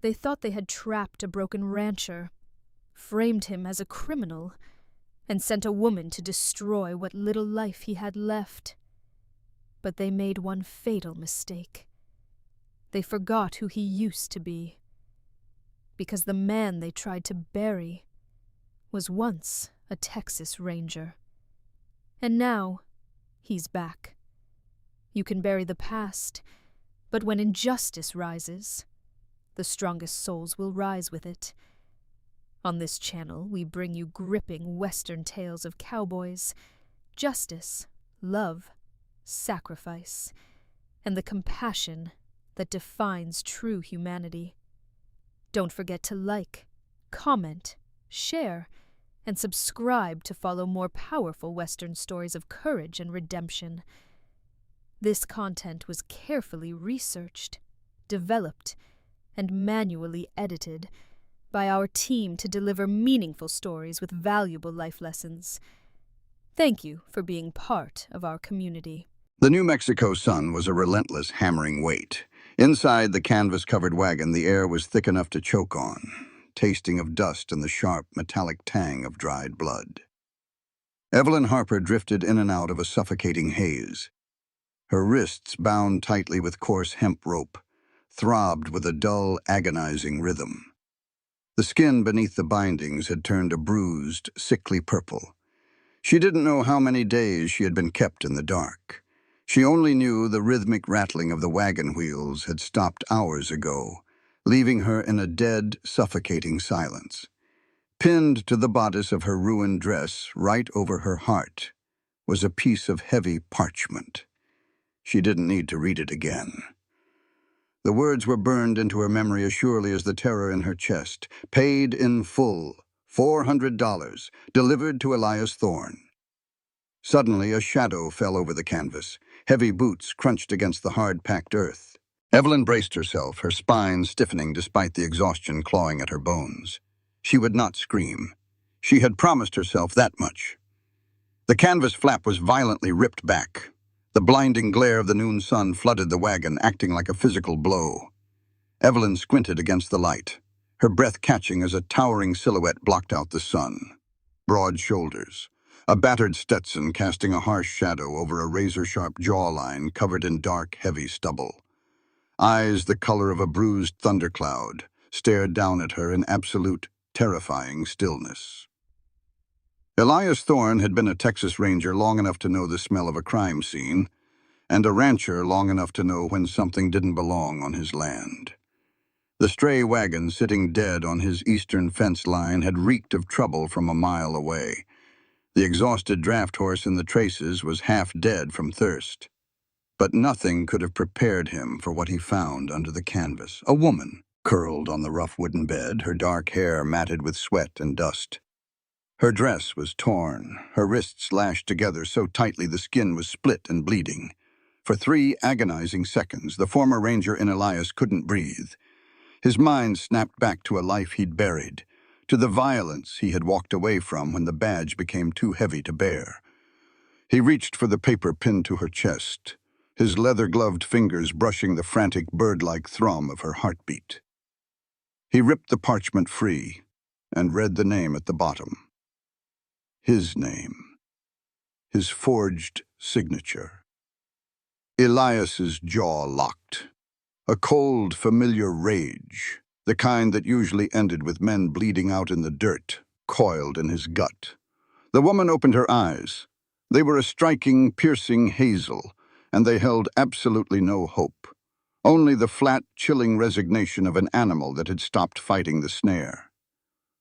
They thought they had trapped a broken rancher, framed him as a criminal, and sent a woman to destroy what little life he had left. But they made one fatal mistake. They forgot who he used to be, because the man they tried to bury was once a Texas Ranger. And now he's back. You can bury the past, but when injustice rises, the strongest souls will rise with it. On this channel, we bring you gripping Western tales of cowboys, justice, love, sacrifice, and the compassion that defines true humanity. Don't forget to like, comment, share, and subscribe to follow more powerful Western stories of courage and redemption. This content was carefully researched, developed, and manually edited by our team to deliver meaningful stories with valuable life lessons. Thank you for being part of our community. The New Mexico sun was a relentless, hammering weight. Inside the canvas-covered wagon, the air was thick enough to choke on, tasting of dust and the sharp, metallic tang of dried blood. Evelyn Harper drifted in and out of a suffocating haze. Her wrists, bound tightly with coarse hemp rope, throbbed with a dull, agonizing rhythm. The skin beneath the bindings had turned a bruised, sickly purple. She didn't know how many days she had been kept in the dark. She only knew the rhythmic rattling of the wagon wheels had stopped hours ago, leaving her in a dead, suffocating silence. Pinned to the bodice of her ruined dress, right over her heart, was a piece of heavy parchment. She didn't need to read it again. The words were burned into her memory as surely as the terror in her chest. Paid in full, $400, delivered to Elias Thorne. Suddenly, a shadow fell over the canvas. Heavy boots crunched against the hard-packed earth. Evelyn braced herself, her spine stiffening despite the exhaustion clawing at her bones. She would not scream. She had promised herself that much. The canvas flap was violently ripped back. The blinding glare of the noon sun flooded the wagon, acting like a physical blow. Evelyn squinted against the light, her breath catching as a towering silhouette blocked out the sun. Broad shoulders, a battered Stetson casting a harsh shadow over a razor-sharp jawline covered in dark, heavy stubble. Eyes the color of a bruised thundercloud stared down at her in absolute, terrifying stillness. Elias Thorne had been a Texas Ranger long enough to know the smell of a crime scene, and a rancher long enough to know when something didn't belong on his land. The stray wagon sitting dead on his eastern fence line had reeked of trouble from a mile away. The exhausted draft horse in the traces was half dead from thirst. But nothing could have prepared him for what he found under the canvas. A woman, curled on the rough wooden bed, her dark hair matted with sweat and dust. Her dress was torn, her wrists lashed together so tightly the skin was split and bleeding. For 3 agonizing seconds, the former ranger in Elias couldn't breathe. His mind snapped back to a life he'd buried, to the violence he had walked away from when the badge became too heavy to bear. He reached for the paper pinned to her chest, his leather-gloved fingers brushing the frantic bird-like thrum of her heartbeat. He ripped the parchment free and read the name at the bottom. His name. His forged signature. Elias's jaw locked. A cold, familiar rage, the kind that usually ended with men bleeding out in the dirt, coiled in his gut. The woman opened her eyes. They were a striking, piercing hazel, and they held absolutely no hope. Only the flat, chilling resignation of an animal that had stopped fighting the snare.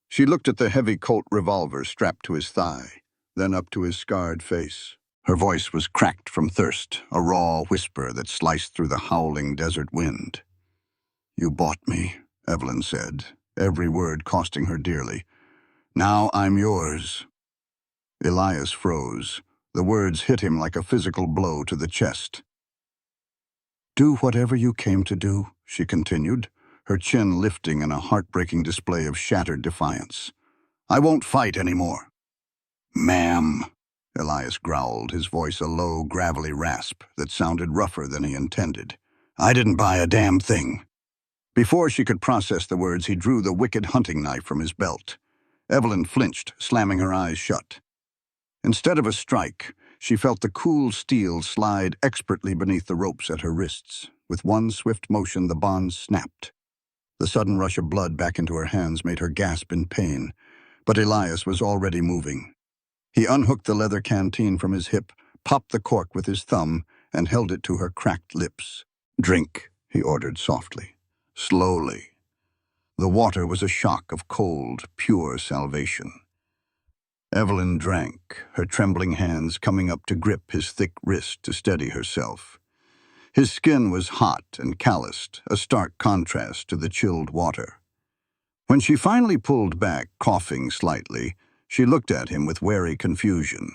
She looked at the heavy Colt revolver strapped to his thigh, then up to his scarred face. Her voice was cracked from thirst, a raw whisper that sliced through the howling desert wind. "You bought me," Evelyn said, every word costing her dearly. "Now I'm yours." Elias froze. The words hit him like a physical blow to the chest. "Do whatever you came to do," she continued, her chin lifting in a heartbreaking display of shattered defiance. "I won't fight anymore." "Ma'am," Elias growled, his voice a low, gravelly rasp that sounded rougher than he intended. "I didn't buy a damn thing." Before she could process the words, he drew the wicked hunting knife from his belt. Evelyn flinched, slamming her eyes shut. Instead of a strike, she felt the cool steel slide expertly beneath the ropes at her wrists. With one swift motion, the bonds snapped. The sudden rush of blood back into her hands made her gasp in pain, but Elias was already moving. He unhooked the leather canteen from his hip, popped the cork with his thumb, and held it to her cracked lips. "Drink," he ordered softly, slowly. The water was a shock of cold, pure salvation. Evelyn drank, her trembling hands coming up to grip his thick wrist to steady herself. His skin was hot and calloused, a stark contrast to the chilled water. When she finally pulled back, coughing slightly, she looked at him with wary confusion.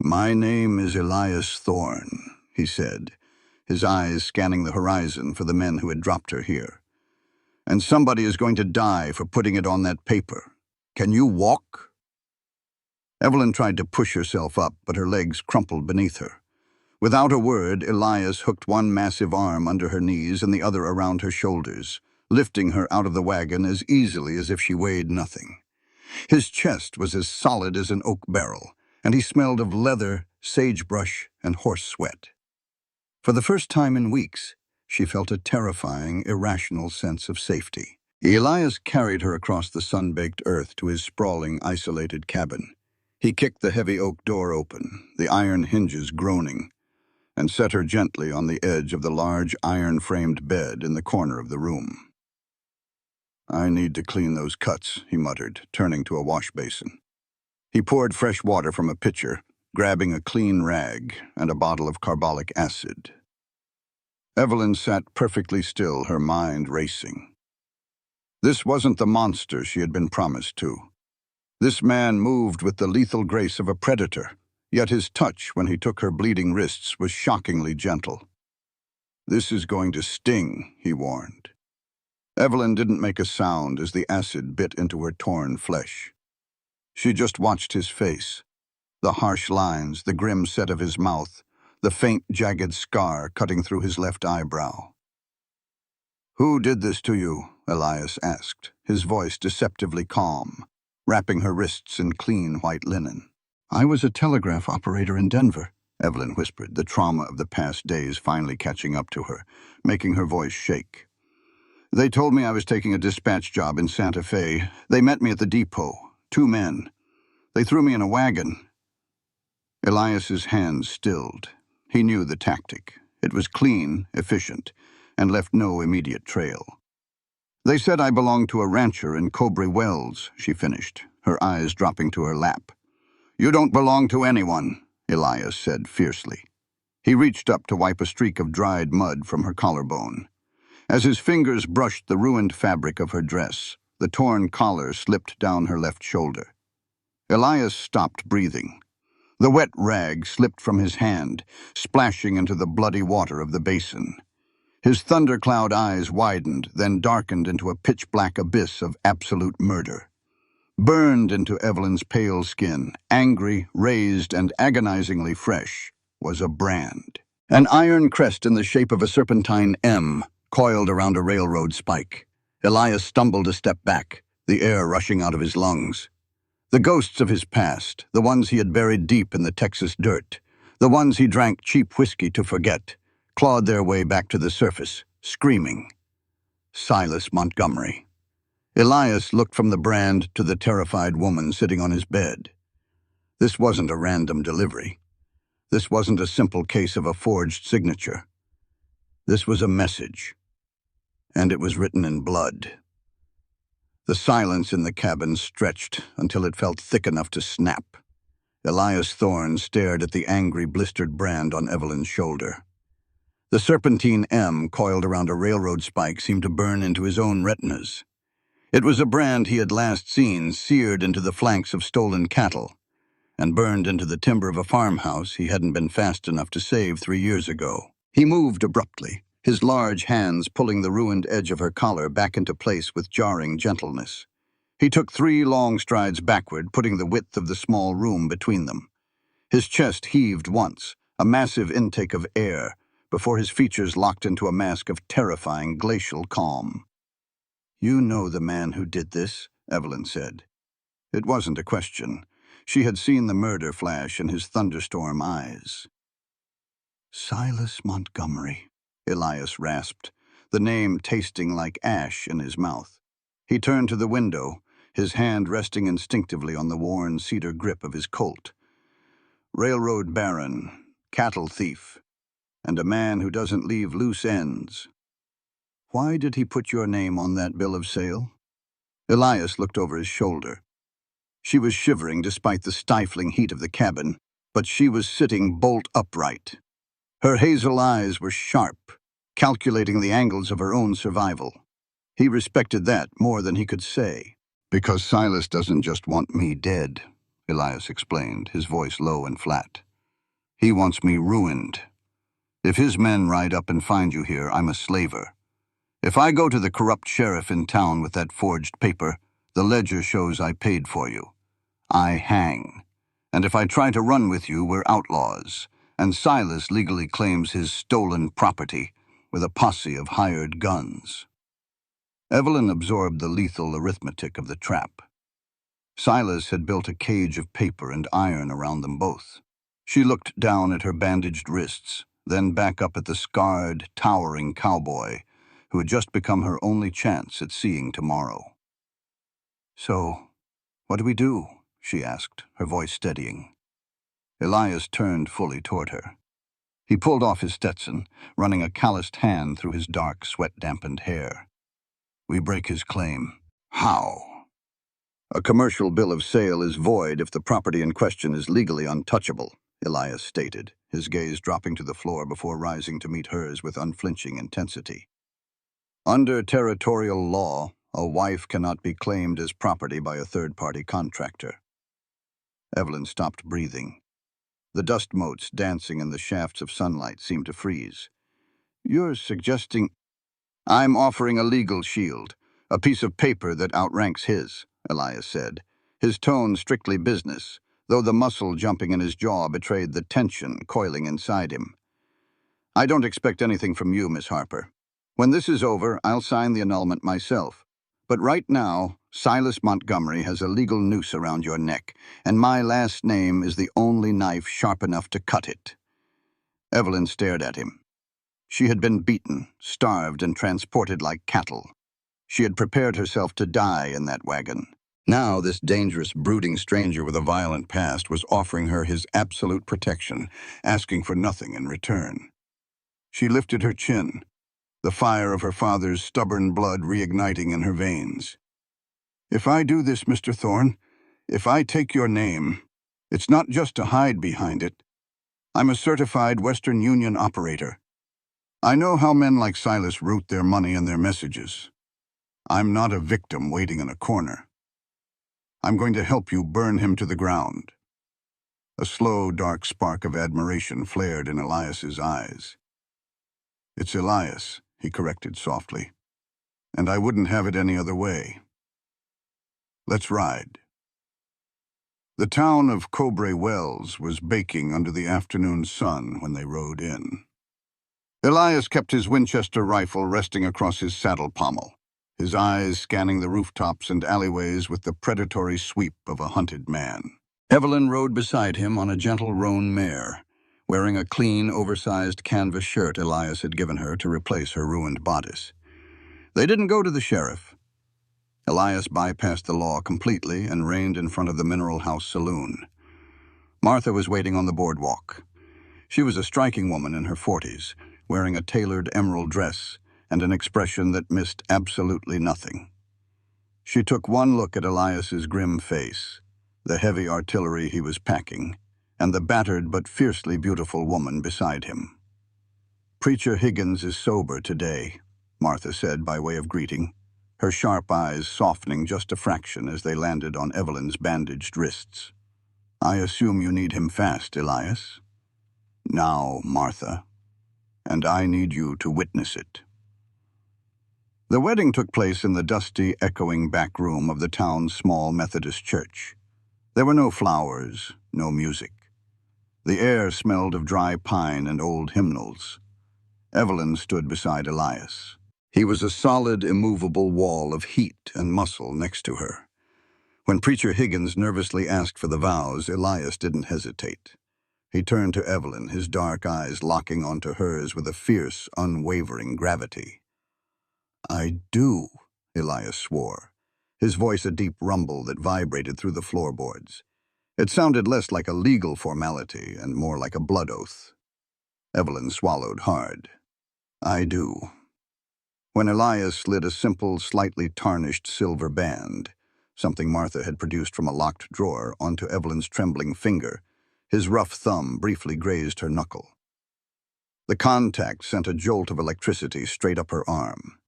"My name is Elias Thorne," he said, his eyes scanning the horizon for the men who had dropped her here. "And somebody is going to die for putting it on that paper. Can you walk?" Evelyn tried to push herself up, but her legs crumpled beneath her. Without a word, Elias hooked one massive arm under her knees and the other around her shoulders, lifting her out of the wagon as easily as if she weighed nothing. His chest was as solid as an oak barrel, and he smelled of leather, sagebrush, and horse sweat. For the first time in weeks, she felt a terrifying, irrational sense of safety. Elias carried her across the sun-baked earth to his sprawling, isolated cabin. He kicked the heavy oak door open, the iron hinges groaning, and set her gently on the edge of the large iron-framed bed in the corner of the room. "I need to clean those cuts," he muttered, turning to a wash basin. He poured fresh water from a pitcher, grabbing a clean rag and a bottle of carbolic acid. Evelyn sat perfectly still, her mind racing. This wasn't the monster she had been promised to. This man moved with the lethal grace of a predator, yet his touch when he took her bleeding wrists was shockingly gentle. "This is going to sting," he warned. Evelyn didn't make a sound as the acid bit into her torn flesh. She just watched his face, the harsh lines, the grim set of his mouth, the faint, jagged scar cutting through his left eyebrow. "Who did this to you?" Elias asked, his voice deceptively calm, wrapping her wrists in clean white linen. "I was a telegraph operator in Denver," Evelyn whispered, the trauma of the past days finally catching up to her, making her voice shake. "They told me I was taking a dispatch job in Santa Fe. They met me at the depot, 2 men. They threw me in a wagon." Elias's hands stilled. He knew the tactic. It was clean, efficient, and left no immediate trail. "They said I belonged to a rancher in Cobray Wells," she finished, her eyes dropping to her lap. "You don't belong to anyone," Elias said fiercely. He reached up to wipe a streak of dried mud from her collarbone. As his fingers brushed the ruined fabric of her dress, the torn collar slipped down her left shoulder. Elias stopped breathing. The wet rag slipped from his hand, splashing into the bloody water of the basin. His thundercloud eyes widened, then darkened into a pitch-black abyss of absolute murder. Burned into Evelyn's pale skin, angry, raised, and agonizingly fresh, was a brand. An iron crest in the shape of a serpentine M, coiled around a railroad spike. Elias stumbled a step back, the air rushing out of his lungs. The ghosts of his past, the ones he had buried deep in the Texas dirt, the ones he drank cheap whiskey to forget, clawed their way back to the surface, screaming. Silas Montgomery. Elias looked from the brand to the terrified woman sitting on his bed. This wasn't a random delivery. This wasn't a simple case of a forged signature. This was a message, and it was written in blood. The silence in the cabin stretched until it felt thick enough to snap. Elias Thorne stared at the angry, blistered brand on Evelyn's shoulder. The serpentine M coiled around a railroad spike seemed to burn into his own retinas. It was a brand he had last seen seared into the flanks of stolen cattle and burned into the timber of a farmhouse he hadn't been fast enough to save 3 years ago. He moved abruptly, his large hands pulling the ruined edge of her collar back into place with jarring gentleness. He took 3 long strides backward, putting the width of the small room between them. His chest heaved once, a massive intake of air, before his features locked into a mask of terrifying glacial calm. "You know the man who did this," Evelyn said. It wasn't a question. She had seen the murder flash in his thunderstorm eyes. "Silas Montgomery," Elias rasped, the name tasting like ash in his mouth. He turned to the window, his hand resting instinctively on the worn cedar grip of his Colt. "Railroad baron, cattle thief, and a man who doesn't leave loose ends. Why did he put your name on that bill of sale?" Elias looked over his shoulder. She was shivering despite the stifling heat of the cabin, but she was sitting bolt upright. Her hazel eyes were sharp, calculating the angles of her own survival. He respected that more than he could say. "Because Silas doesn't just want me dead," Elias explained, his voice low and flat. "He wants me ruined. If his men ride up and find you here, I'm a slaver. If I go to the corrupt sheriff in town with that forged paper, the ledger shows I paid for you. I hang. And if I try to run with you, we're outlaws. And Silas legally claims his stolen property with a posse of hired guns." Evelyn absorbed the lethal arithmetic of the trap. Silas had built a cage of paper and iron around them both. She looked down at her bandaged wrists, then back up at the scarred, towering cowboy, who had just become her only chance at seeing tomorrow. "So, what do we do?" she asked, her voice steadying. Elias turned fully toward her. He pulled off his Stetson, running a calloused hand through his dark, sweat-dampened hair. "We break his claim." "How?" "A commercial bill of sale is void if the property in question is legally untouchable," Elias stated, his gaze dropping to the floor before rising to meet hers with unflinching intensity. "Under territorial law, a wife cannot be claimed as property by a third-party contractor." Evelyn stopped breathing. The dust motes dancing in the shafts of sunlight seemed to freeze. "You're suggesting—" "I'm offering a legal shield, a piece of paper that outranks his," Elias said, his tone strictly business, though the muscle jumping in his jaw betrayed the tension coiling inside him. "I don't expect anything from you, Miss Harper. When this is over, I'll sign the annulment myself. But right now, Silas Montgomery has a legal noose around your neck, and my last name is the only knife sharp enough to cut it." Evelyn stared at him. She had been beaten, starved, and transported like cattle. She had prepared herself to die in that wagon. Now this dangerous, brooding stranger with a violent past was offering her his absolute protection, asking for nothing in return. She lifted her chin, the fire of her father's stubborn blood reigniting in her veins. "If I do this, Mr. Thorne, if I take your name, it's not just to hide behind it. I'm a certified Western Union operator. I know how men like Silas route their money and their messages. I'm not a victim waiting in a corner. I'm going to help you burn him to the ground." A slow, dark spark of admiration flared in Elias's eyes. "It's Elias," he corrected softly, "and I wouldn't have it any other way. Let's ride." The town of Cowboy Wells was baking under the afternoon sun when they rode in. Elias kept his Winchester rifle resting across his saddle pommel, his eyes scanning the rooftops and alleyways with the predatory sweep of a hunted man. Evelyn rode beside him on a gentle roan mare, wearing a clean, oversized canvas shirt Elias had given her to replace her ruined bodice. They didn't go to the sheriff. Elias bypassed the law completely and reined in front of the Mineral House Saloon. Martha was waiting on the boardwalk. She was a striking woman in her 40s, wearing a tailored emerald dress and an expression that missed absolutely nothing. She took one look at Elias's grim face, the heavy artillery he was packing, and the battered but fiercely beautiful woman beside him. "Preacher Higgins is sober today," Martha said by way of greeting, her sharp eyes softening just a fraction as they landed on Evelyn's bandaged wrists. "I assume you need him fast, Elias." "Now, Martha. And I need you to witness it." The wedding took place in the dusty, echoing back room of the town's small Methodist church. There were no flowers, no music. The air smelled of dry pine and old hymnals. Evelyn stood beside Elias. He was a solid, immovable wall of heat and muscle next to her. When Preacher Higgins nervously asked for the vows, Elias didn't hesitate. He turned to Evelyn, his dark eyes locking onto hers with a fierce, unwavering gravity. "I do," Elias swore, his voice a deep rumble that vibrated through the floorboards. It sounded less like a legal formality and more like a blood oath. Evelyn swallowed hard. "I do." When Elias slid a simple, slightly tarnished silver band, something Martha had produced from a locked drawer, onto Evelyn's trembling finger, his rough thumb briefly grazed her knuckle. The contact sent a jolt of electricity straight up her arm.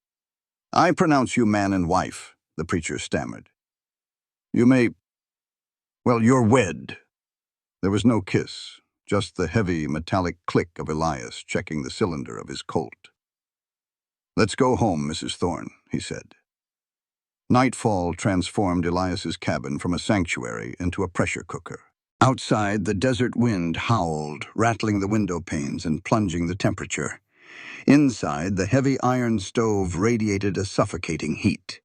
"I pronounce you man and wife," the preacher stammered. You're wed." There was no kiss, just the heavy, metallic click of Elias checking the cylinder of his Colt. "Let's go home, Mrs. Thorne," he said. Nightfall transformed Elias's cabin from a sanctuary into a pressure cooker. Outside, the desert wind howled, rattling the window panes and plunging the temperature. Inside, the heavy iron stove radiated a suffocating heat.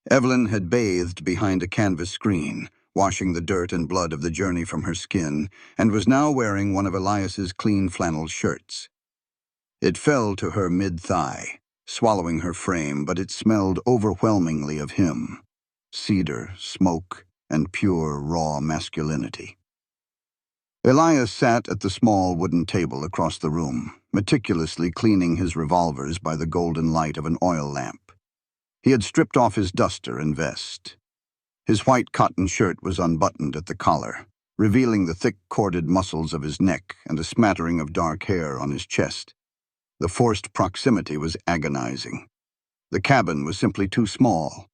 Evelyn had bathed behind a canvas screen, washing the dirt and blood of the journey from her skin, and was now wearing one of Elias's clean flannel shirts. It fell to her mid-thigh, swallowing her frame, but it smelled overwhelmingly of him. Cedar, smoke, and pure, raw masculinity. Elias sat at the small wooden table across the room, meticulously cleaning his revolvers by the golden light of an oil lamp. He had stripped off his duster and vest. His white cotton shirt was unbuttoned at the collar, revealing the thick corded muscles of his neck and a smattering of dark hair on his chest. The forced proximity was agonizing. The cabin was simply too small.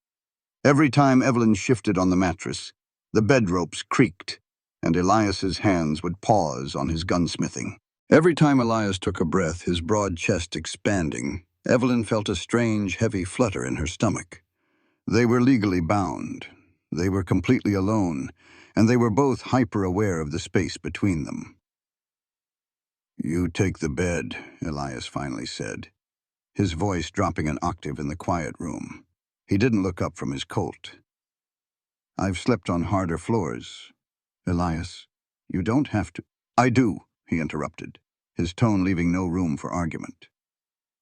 Every time Evelyn shifted on the mattress, the bed ropes creaked, and Elias's hands would pause on his gunsmithing. Every time Elias took a breath, his broad chest expanding, Evelyn felt a strange, heavy flutter in her stomach. They were legally bound. They were completely alone, and they were both hyper-aware of the space between them. "You take the bed," Elias finally said, his voice dropping an octave in the quiet room. He didn't look up from his Colt. "I've slept on harder floors. Elias, you don't have to—" "I do," he interrupted, his tone leaving no room for argument.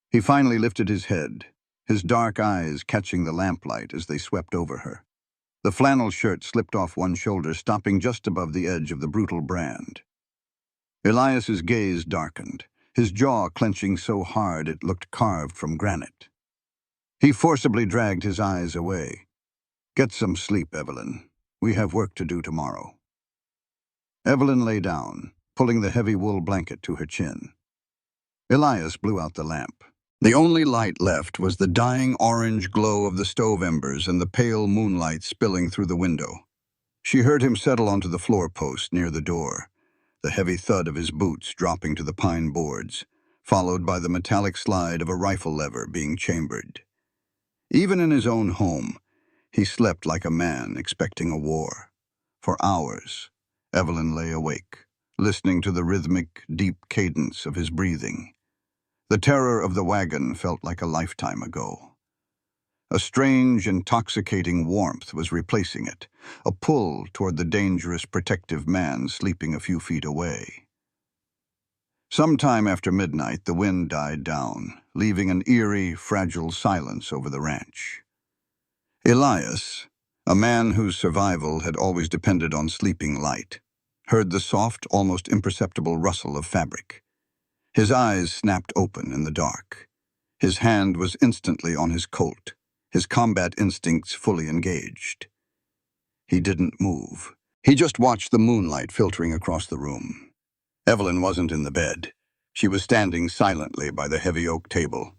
He finally lifted his head, his dark eyes catching the lamplight as they swept over her. The flannel shirt slipped off one shoulder, stopping just above the edge of the brutal brand. Elias's gaze darkened, his jaw clenching so hard it looked carved from granite. He forcibly dragged his eyes away. "Get some sleep, Evelyn. We have work to do tomorrow." Evelyn lay down, pulling the heavy wool blanket to her chin. Elias blew out the lamp. The only light left was the dying orange glow of the stove embers and the pale moonlight spilling through the window. She heard him settle onto the floor post near the door, the heavy thud of his boots dropping to the pine boards, followed by the metallic slide of a rifle lever being chambered. Even in his own home, he slept like a man expecting a war. For hours, Evelyn lay awake, listening to the rhythmic, deep cadence of his breathing. The terror of the wagon felt like a lifetime ago. A strange, intoxicating warmth was replacing it, a pull toward the dangerous, protective man sleeping a few feet away. Sometime after midnight, the wind died down, leaving an eerie, fragile silence over the ranch. Elias, a man whose survival had always depended on sleeping light, heard the soft, almost imperceptible rustle of fabric. His eyes snapped open in the dark. His hand was instantly on his Colt, his combat instincts fully engaged. He didn't move. He just watched the moonlight filtering across the room. Evelyn wasn't in the bed. She was standing silently by the heavy oak table.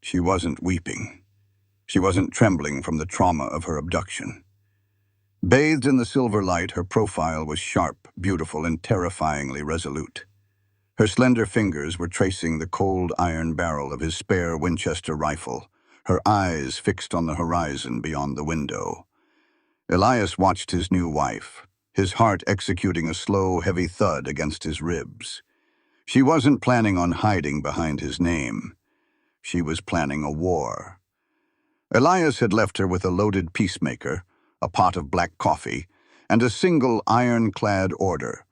She wasn't weeping. She wasn't trembling from the trauma of her abduction. Bathed in the silver light, her profile was sharp, beautiful, and terrifyingly resolute. Her slender fingers were tracing the cold iron barrel of his spare Winchester rifle, her eyes fixed on the horizon beyond the window. Elias watched his new wife, his heart executing a slow, heavy thud against his ribs. She wasn't planning on hiding behind his name. She was planning a war. Elias had left her with a loaded peacemaker, a pot of black coffee, and a single iron-clad order: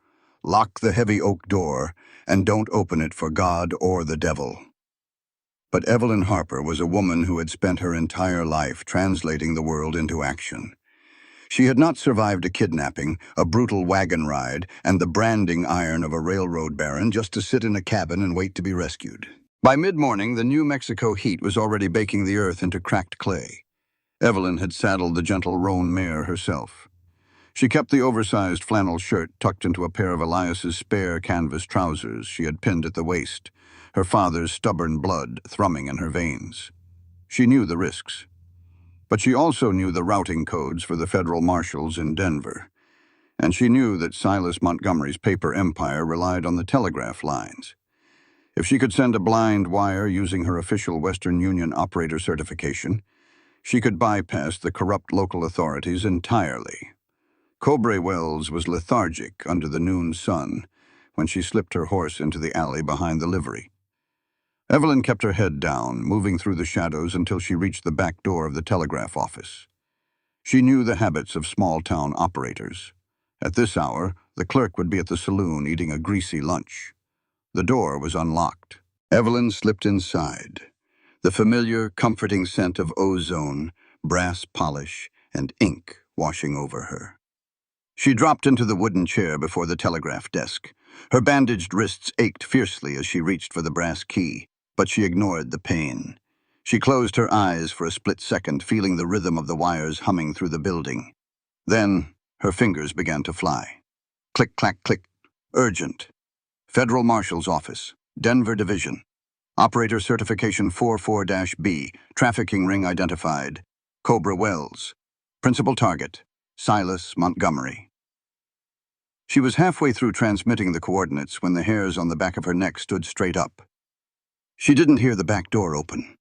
lock the heavy oak door and don't open it for God or the devil. But Evelyn Harper was a woman who had spent her entire life translating the world into action. She had not survived a kidnapping, a brutal wagon ride, and the branding iron of a railroad baron just to sit in a cabin and wait to be rescued. By mid-morning, the New Mexico heat was already baking the earth into cracked clay. Evelyn had saddled the gentle roan mare herself. She kept the oversized flannel shirt tucked into a pair of Elias's spare canvas trousers she had pinned at the waist, her father's stubborn blood thrumming in her veins. She knew the risks. But she also knew the routing codes for the federal marshals in Denver. And she knew that Silas Montgomery's paper empire relied on the telegraph lines. If she could send a blind wire using her official Western Union operator certification, she could bypass the corrupt local authorities entirely. Cowboy Wells was lethargic under the noon sun when she slipped her horse into the alley behind the livery. Evelyn kept her head down, moving through the shadows until she reached the back door of the telegraph office. She knew the habits of small-town operators. At this hour, the clerk would be at the saloon eating a greasy lunch. The door was unlocked. Evelyn slipped inside. The familiar, comforting scent of ozone, brass polish, and ink washing over her. She dropped into the wooden chair before the telegraph desk. Her bandaged wrists ached fiercely as she reached for the brass key, but she ignored the pain. She closed her eyes for a split second, feeling the rhythm of the wires humming through the building. Then, her fingers began to fly. Click, clack, click. Urgent. Federal Marshal's Office, Denver Division. Operator Certification 44-B, Trafficking Ring Identified. Cobra Wells. Principal Target, Silas Montgomery. She was halfway through transmitting the coordinates when the hairs on the back of her neck stood straight up. She didn't hear the back door open.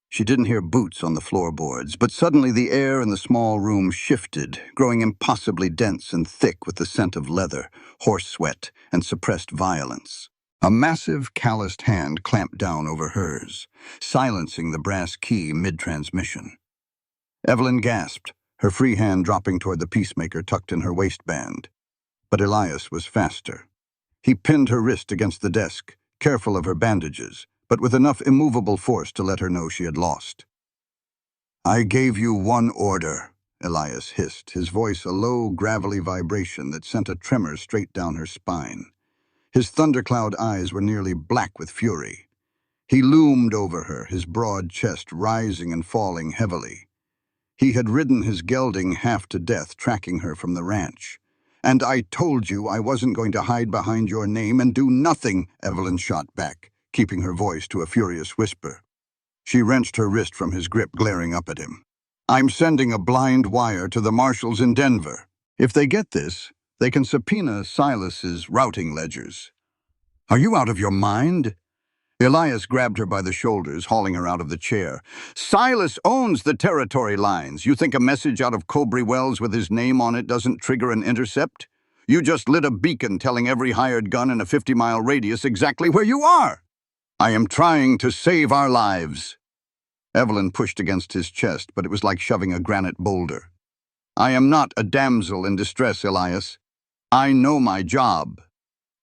She didn't hear boots on the floorboards, but suddenly the air in the small room shifted, growing impossibly dense and thick with the scent of leather, horse sweat, and suppressed violence. A massive, calloused hand clamped down over hers, silencing the brass key mid-transmission. Evelyn gasped, her free hand dropping toward the peacemaker tucked in her waistband. But Elias was faster. He pinned her wrist against the desk, careful of her bandages, but with enough immovable force to let her know she had lost. "I gave you one order," Elias hissed, his voice a low, gravelly vibration that sent a tremor straight down her spine. His thundercloud eyes were nearly black with fury. He loomed over her, his broad chest rising and falling heavily. He had ridden his gelding half to death, tracking her from the ranch. "And I told you I wasn't going to hide behind your name and do nothing," Evelyn shot back, keeping her voice to a furious whisper. She wrenched her wrist from his grip, glaring up at him. "I'm sending a blind wire to the marshals in Denver. If they get this, they can subpoena Silas's routing ledgers." "Are you out of your mind?" Elias grabbed her by the shoulders, hauling her out of the chair. "Silas owns the territory lines. You think a message out of Cowboy Wells with his name on it doesn't trigger an intercept? You just lit a beacon telling every hired gun in a 50-mile radius exactly where you are." "I am trying to save our lives." Evelyn pushed against his chest, but it was like shoving a granite boulder. "I am not a damsel in distress, Elias. I know my job."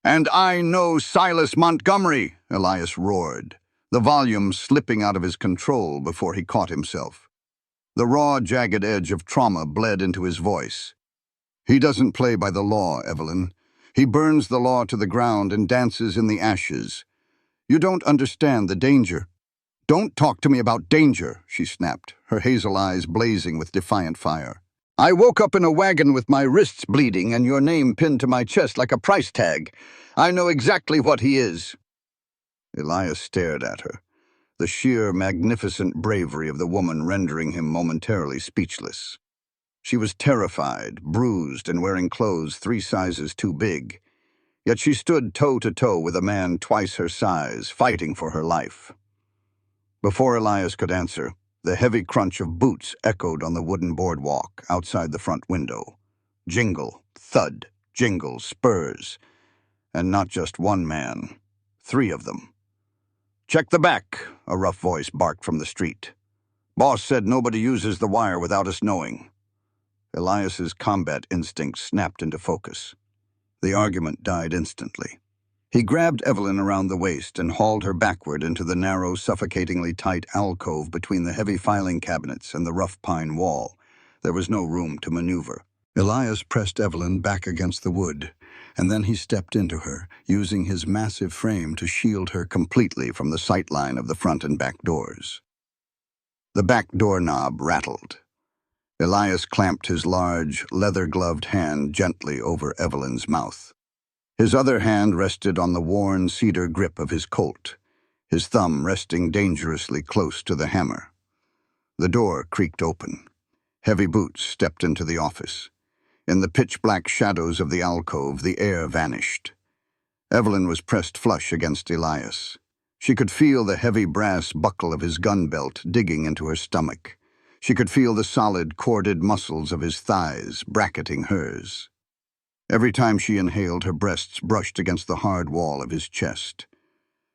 "And I know Silas Montgomery," Elias roared, the volume slipping out of his control before he caught himself. The raw, jagged edge of trauma bled into his voice. "He doesn't play by the law, Evelyn. He burns the law to the ground and dances in the ashes. You don't understand the danger." "Don't talk to me about danger," she snapped, her hazel eyes blazing with defiant fire. "I woke up in a wagon with my wrists bleeding and your name pinned to my chest like a price tag. I know exactly what he is." Elias stared at her, the sheer, magnificent bravery of the woman rendering him momentarily speechless. She was terrified, bruised, and wearing clothes 3 sizes too big. Yet she stood toe-to-toe with a man twice her size, fighting for her life. Before Elias could answer, the heavy crunch of boots echoed on the wooden boardwalk outside the front window. Jingle, thud, jingle, spurs. And not just one man. 3 of them. "Check the back," a rough voice barked from the street. "Boss said nobody uses the wire without us knowing." Elias's combat instinct snapped into focus. The argument died instantly. He grabbed Evelyn around the waist and hauled her backward into the narrow, suffocatingly tight alcove between the heavy filing cabinets and the rough pine wall. There was no room to maneuver. Elias pressed Evelyn back against the wood, and then he stepped into her, using his massive frame to shield her completely from the sightline of the front and back doors. The back door knob rattled. Elias clamped his large, leather-gloved hand gently over Evelyn's mouth. His other hand rested on the worn cedar grip of his Colt, his thumb resting dangerously close to the hammer. The door creaked open. Heavy boots stepped into the office. In the pitch-black shadows of the alcove, the air vanished. Evelyn was pressed flush against Elias. She could feel the heavy brass buckle of his gun belt digging into her stomach. She could feel the solid, corded muscles of his thighs bracketing hers. Every time she inhaled, her breasts brushed against the hard wall of his chest.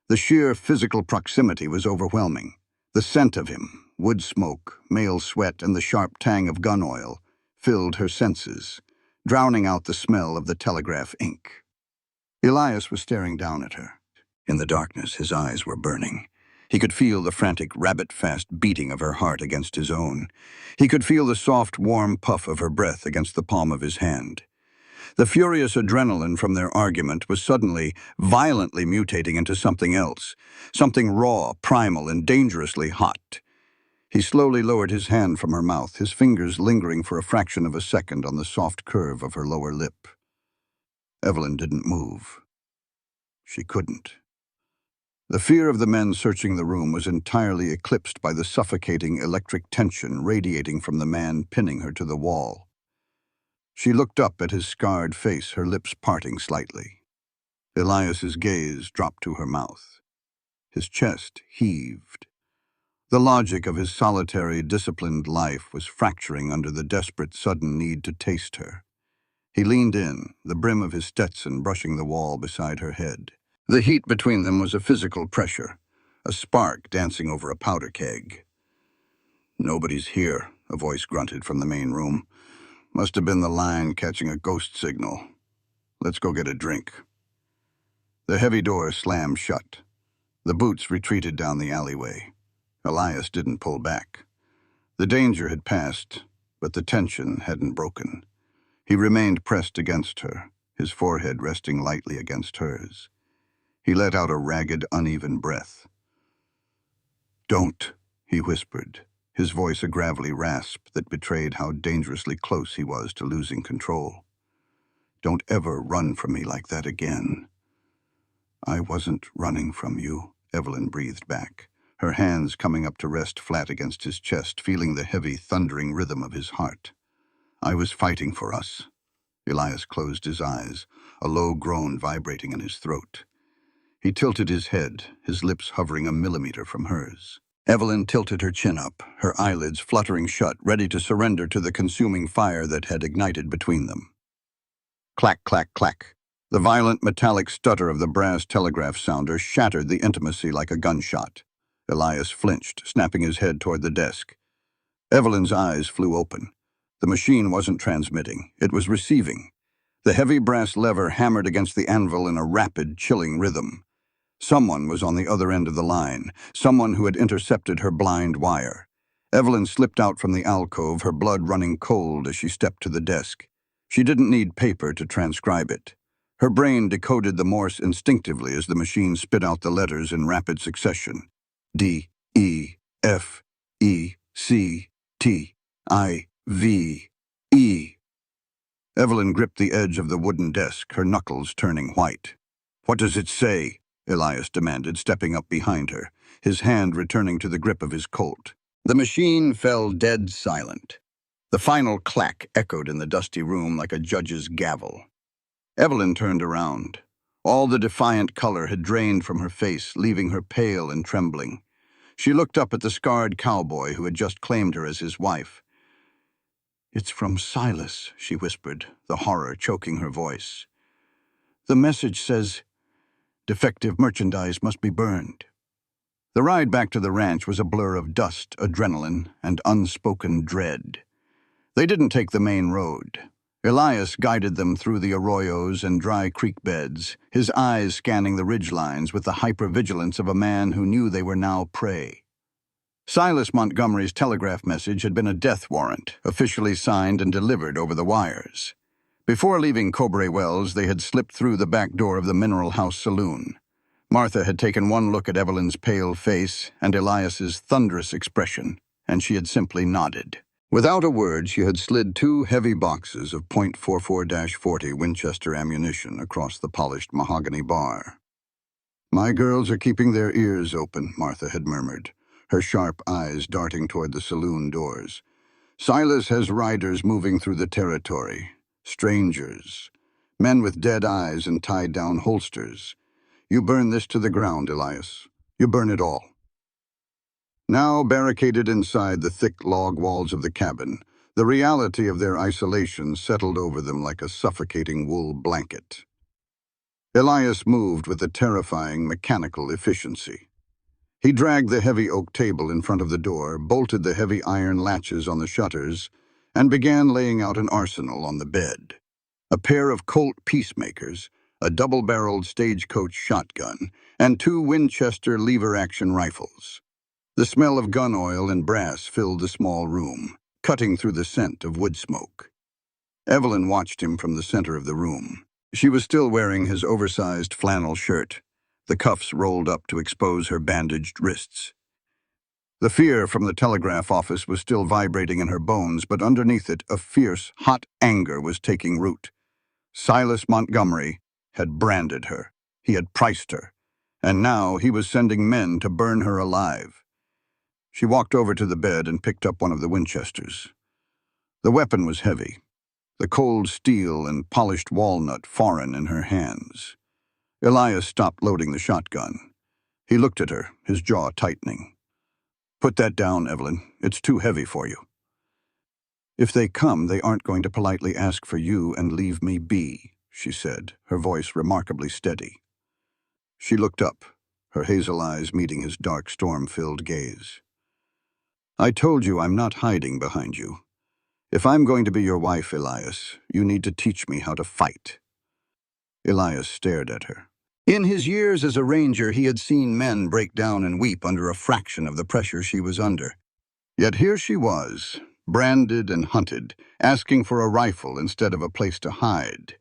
The sheer physical proximity was overwhelming. The scent of him, wood smoke, male sweat, and the sharp tang of gun oil filled her senses, drowning out the smell of the telegraph ink. Elias was staring down at her. In the darkness, his eyes were burning. He could feel the frantic, rabbit-fast beating of her heart against his own. He could feel the soft, warm puff of her breath against the palm of his hand. The furious adrenaline from their argument was suddenly, violently mutating into something else, something raw, primal, and dangerously hot. He slowly lowered his hand from her mouth, his fingers lingering for a fraction of a second on the soft curve of her lower lip. Evelyn didn't move. She couldn't. The fear of the men searching the room was entirely eclipsed by the suffocating electric tension radiating from the man pinning her to the wall. She looked up at his scarred face, her lips parting slightly. Elias's gaze dropped to her mouth. His chest heaved. The logic of his solitary, disciplined life was fracturing under the desperate, sudden need to taste her. He leaned in, the brim of his Stetson brushing the wall beside her head. The heat between them was a physical pressure, a spark dancing over a powder keg. "Nobody's here," a voice grunted from the main room. "Must have been the line catching a ghost signal. Let's go get a drink." The heavy door slammed shut. The boots retreated down the alleyway. Elias didn't pull back. The danger had passed, but the tension hadn't broken. He remained pressed against her, his forehead resting lightly against hers. He let out a ragged, uneven breath. "Don't," he whispered, his voice a gravelly rasp that betrayed how dangerously close he was to losing control. "Don't ever run from me like that again." "I wasn't running from you," Evelyn breathed back, her hands coming up to rest flat against his chest, feeling the heavy, thundering rhythm of his heart. "I was fighting for us." Elias closed his eyes, a low groan vibrating in his throat. He tilted his head, his lips hovering a millimeter from hers. Evelyn tilted her chin up, her eyelids fluttering shut, ready to surrender to the consuming fire that had ignited between them. Clack, clack, clack. The violent metallic stutter of the brass telegraph sounder shattered the intimacy like a gunshot. Elias flinched, snapping his head toward the desk. Evelyn's eyes flew open. The machine wasn't transmitting, it was receiving. The heavy brass lever hammered against the anvil in a rapid, chilling rhythm. Someone was on the other end of the line, someone who had intercepted her blind wire. Evelyn slipped out from the alcove, her blood running cold as she stepped to the desk. She didn't need paper to transcribe it. Her brain decoded the Morse instinctively as the machine spit out the letters in rapid succession. D, E, F, E, C, T, I, V, E. Evelyn gripped the edge of the wooden desk, her knuckles turning white. "What does it say?" Elias demanded, stepping up behind her, his hand returning to the grip of his Colt. The machine fell dead silent. The final clack echoed in the dusty room like a judge's gavel. Evelyn turned around. All the defiant color had drained from her face, leaving her pale and trembling. She looked up at the scarred cowboy who had just claimed her as his wife. "It's from Silas," she whispered, the horror choking her voice. "The message says, Defective merchandise must be burned. The ride back to the ranch was a blur of dust, adrenaline, and unspoken dread. They didn't take the main road. Elias guided them through the arroyos and dry creek beds, his eyes scanning the ridgelines with the hypervigilance of a man who knew they were now prey. Silas Montgomery's telegraph message had been a death warrant, officially signed and delivered over the wires. Before leaving Cowboy Wells, they had slipped through the back door of the Mineral House Saloon. Martha had taken one look at Evelyn's pale face and Elias's thunderous expression, and she had simply nodded. Without a word, she had slid 2 heavy boxes of .44-40 Winchester ammunition across the polished mahogany bar. "My girls are keeping their ears open," Martha had murmured, her sharp eyes darting toward the saloon doors. "Silas has riders moving through the territory. Strangers. Men with dead eyes and tied-down holsters. You burn this to the ground, Elias. You burn it all." Now barricaded inside the thick log walls of the cabin, the reality of their isolation settled over them like a suffocating wool blanket. Elias moved with a terrifying mechanical efficiency. He dragged the heavy oak table in front of the door, bolted the heavy iron latches on the shutters, and began laying out an arsenal on the bed. A pair of Colt Peacemakers, a double-barreled stagecoach shotgun, and 2 Winchester lever-action rifles. The smell of gun oil and brass filled the small room, cutting through the scent of wood smoke. Evelyn watched him from the center of the room. She was still wearing his oversized flannel shirt, the cuffs rolled up to expose her bandaged wrists. The fear from the telegraph office was still vibrating in her bones, but underneath it, a fierce, hot anger was taking root. Silas Montgomery had branded her. He had priced her. And now he was sending men to burn her alive. She walked over to the bed and picked up one of the Winchesters. The weapon was heavy, the cold steel and polished walnut foreign in her hands. Elias stopped loading the shotgun. He looked at her, his jaw tightening. "Put that down, Evelyn. It's too heavy for you." "If they come, they aren't going to politely ask for you and leave me be," she said, her voice remarkably steady. She looked up, her hazel eyes meeting his dark, storm-filled gaze. "I told you I'm not hiding behind you. If I'm going to be your wife, Elias, you need to teach me how to fight." Elias stared at her. In his years as a ranger, he had seen men break down and weep under a fraction of the pressure she was under. Yet here she was, branded and hunted, asking for a rifle instead of a place to hide.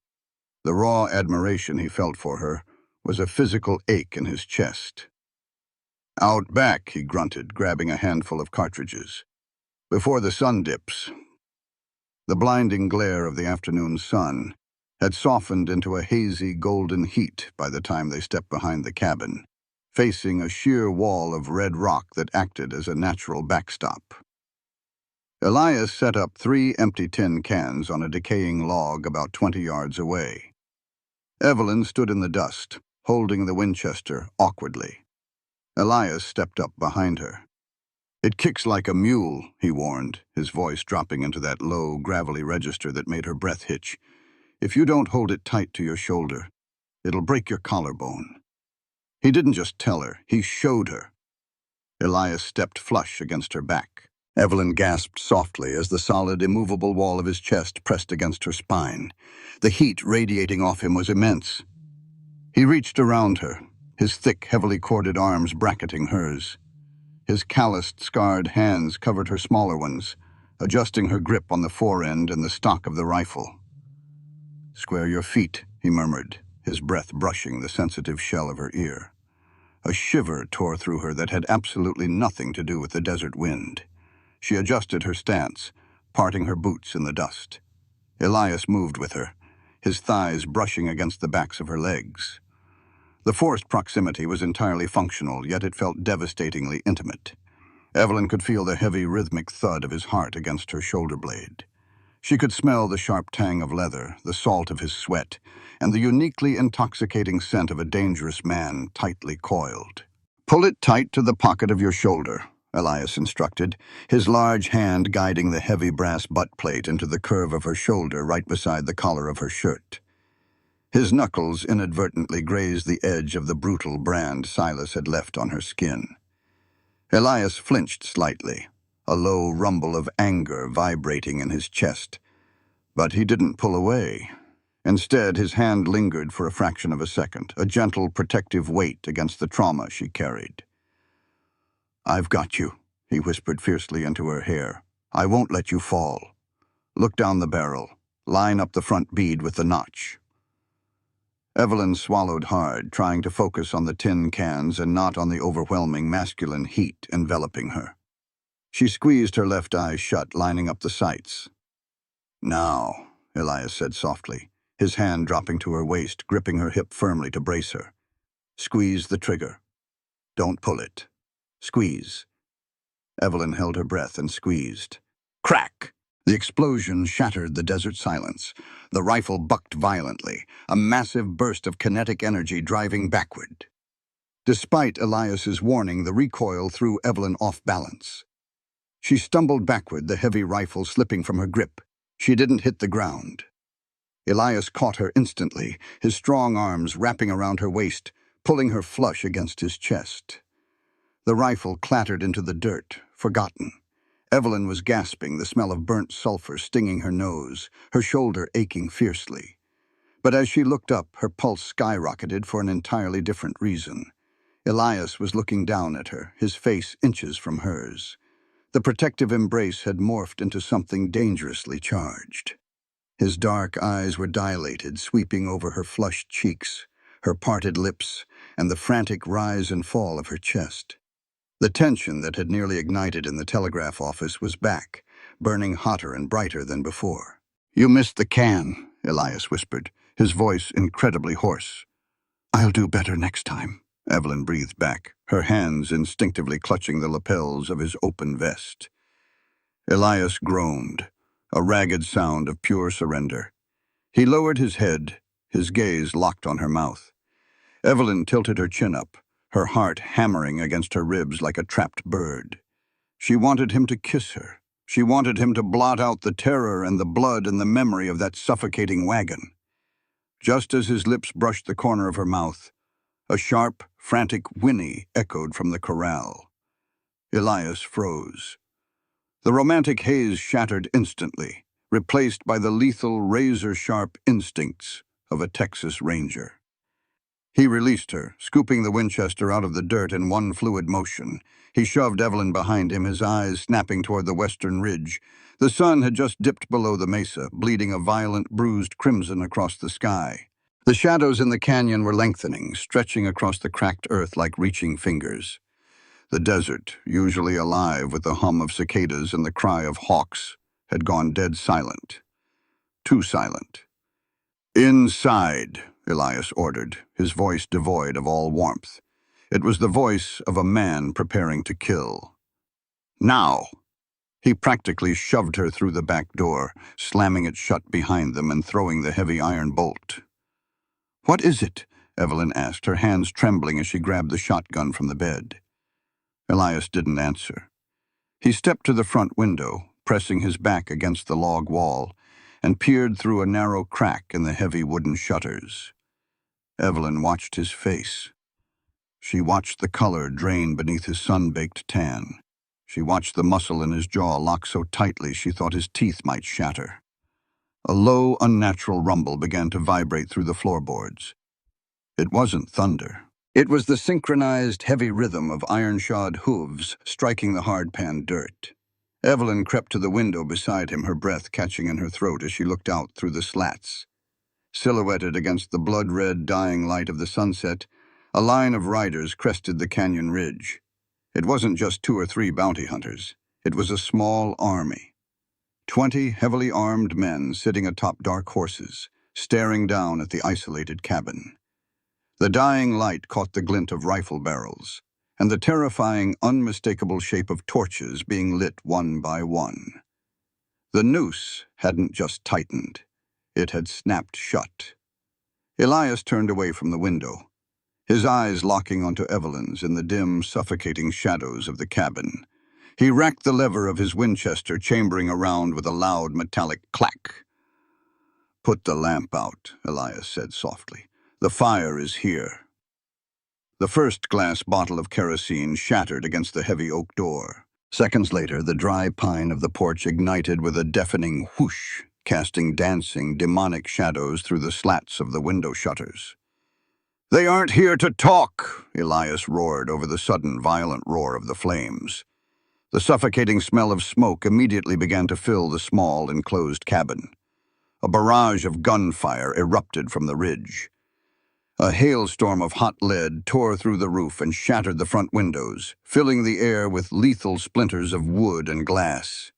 The raw admiration he felt for her was a physical ache in his chest. "Out back," he grunted, grabbing a handful of cartridges. "Before the sun dips." The blinding glare of the afternoon sun had softened into a hazy golden heat by the time they stepped behind the cabin, facing a sheer wall of red rock that acted as a natural backstop. Elias set up 3 empty tin cans on a decaying log about 20 yards away. Evelyn stood in the dust, holding the Winchester awkwardly. Elias stepped up behind her. "It kicks like a mule," he warned, his voice dropping into that low, gravelly register that made her breath hitch. "If you don't hold it tight to your shoulder, it'll break your collarbone." He didn't just tell her, he showed her. Elias stepped flush against her back. Evelyn gasped softly as the solid, immovable wall of his chest pressed against her spine. The heat radiating off him was immense. He reached around her, his thick, heavily corded arms bracketing hers. His calloused, scarred hands covered her smaller ones, adjusting her grip on the forend and the stock of the rifle. "Square your feet," he murmured, his breath brushing the sensitive shell of her ear. A shiver tore through her that had absolutely nothing to do with the desert wind. She adjusted her stance, parting her boots in the dust. Elias moved with her, his thighs brushing against the backs of her legs. The forced proximity was entirely functional, yet it felt devastatingly intimate. Evelyn could feel the heavy, rhythmic thud of his heart against her shoulder blade. She could smell the sharp tang of leather, the salt of his sweat, and the uniquely intoxicating scent of a dangerous man tightly coiled. "Pull it tight to the pocket of your shoulder," Elias instructed, his large hand guiding the heavy brass butt plate into the curve of her shoulder right beside the collar of her shirt. His knuckles inadvertently grazed the edge of the brutal brand Silas had left on her skin. Elias flinched slightly, a low rumble of anger vibrating in his chest. But he didn't pull away. Instead, his hand lingered for a fraction of a second, a gentle protective weight against the trauma she carried. "I've got you," he whispered fiercely into her hair. "I won't let you fall. Look down the barrel. Line up the front bead with the notch." Evelyn swallowed hard, trying to focus on the tin cans and not on the overwhelming masculine heat enveloping her. She squeezed her left eye shut, lining up the sights. "Now," Elias said softly, his hand dropping to her waist, gripping her hip firmly to brace her. "Squeeze the trigger. Don't pull it. Squeeze." Evelyn held her breath and squeezed. Crack! The explosion shattered the desert silence. The rifle bucked violently, a massive burst of kinetic energy driving backward. Despite Elias's warning, the recoil threw Evelyn off balance. She stumbled backward, the heavy rifle slipping from her grip. She didn't hit the ground. Elias caught her instantly, his strong arms wrapping around her waist, pulling her flush against his chest. The rifle clattered into the dirt, forgotten. Evelyn was gasping, the smell of burnt sulfur stinging her nose, her shoulder aching fiercely. But as she looked up, her pulse skyrocketed for an entirely different reason. Elias was looking down at her, his face inches from hers. The protective embrace had morphed into something dangerously charged. His dark eyes were dilated, sweeping over her flushed cheeks, her parted lips, and the frantic rise and fall of her chest. The tension that had nearly ignited in the telegraph office was back, burning hotter and brighter than before. "You missed the can," Elias whispered, his voice incredibly hoarse. "I'll do better next time," Evelyn breathed back, her hands instinctively clutching the lapels of his open vest. Elias groaned, a ragged sound of pure surrender. He lowered his head, his gaze locked on her mouth. Evelyn tilted her chin up, her heart hammering against her ribs like a trapped bird. She wanted him to kiss her. She wanted him to blot out the terror and the blood and the memory of that suffocating wagon. Just as his lips brushed the corner of her mouth, a sharp, frantic whinny echoed from the corral. Elias froze. The romantic haze shattered instantly, replaced by the lethal, razor-sharp instincts of a Texas Ranger. He released her, scooping the Winchester out of the dirt in one fluid motion. He shoved Evelyn behind him, his eyes snapping toward the western ridge. The sun had just dipped below the mesa, bleeding a violent, bruised crimson across the sky. The shadows in the canyon were lengthening, stretching across the cracked earth like reaching fingers. The desert, usually alive with the hum of cicadas and the cry of hawks, had gone dead silent. Too silent. "Inside," Elias ordered, his voice devoid of all warmth. It was the voice of a man preparing to kill. "Now!" He practically shoved her through the back door, slamming it shut behind them and throwing the heavy iron bolt. "What is it?" Evelyn asked, her hands trembling as she grabbed the shotgun from the bed. Elias didn't answer. He stepped to the front window, pressing his back against the log wall, and peered through a narrow crack in the heavy wooden shutters. Evelyn watched his face. She watched the color drain beneath his sun-baked tan. She watched the muscle in his jaw lock so tightly she thought his teeth might shatter. A low, unnatural rumble began to vibrate through the floorboards. It wasn't thunder. It was the synchronized, heavy rhythm of iron-shod hooves striking the hard-pan dirt. Evelyn crept to the window beside him, her breath catching in her throat as she looked out through the slats. Silhouetted against the blood-red dying light of the sunset, a line of riders crested the canyon ridge. It wasn't just 2 or 3 bounty hunters. It was a small army. 20 heavily armed men sitting atop dark horses, staring down at the isolated cabin. The dying light caught the glint of rifle barrels, and the terrifying, unmistakable shape of torches being lit one by one. The noose hadn't just tightened. It had snapped shut. Elias turned away from the window, his eyes locking onto Evelyn's in the dim, suffocating shadows of the cabin. He racked the lever of his Winchester, chambering around with a loud, metallic clack. "Put the lamp out," Elias said softly. "The fire is here." The first glass bottle of kerosene shattered against the heavy oak door. Seconds later, the dry pine of the porch ignited with a deafening whoosh, casting dancing, demonic shadows through the slats of the window shutters. "They aren't here to talk," Elias roared over the sudden, violent roar of the flames. The suffocating smell of smoke immediately began to fill the small, enclosed cabin. A barrage of gunfire erupted from the ridge. A hailstorm of hot lead tore through the roof and shattered the front windows, filling the air with lethal splinters of wood and glass.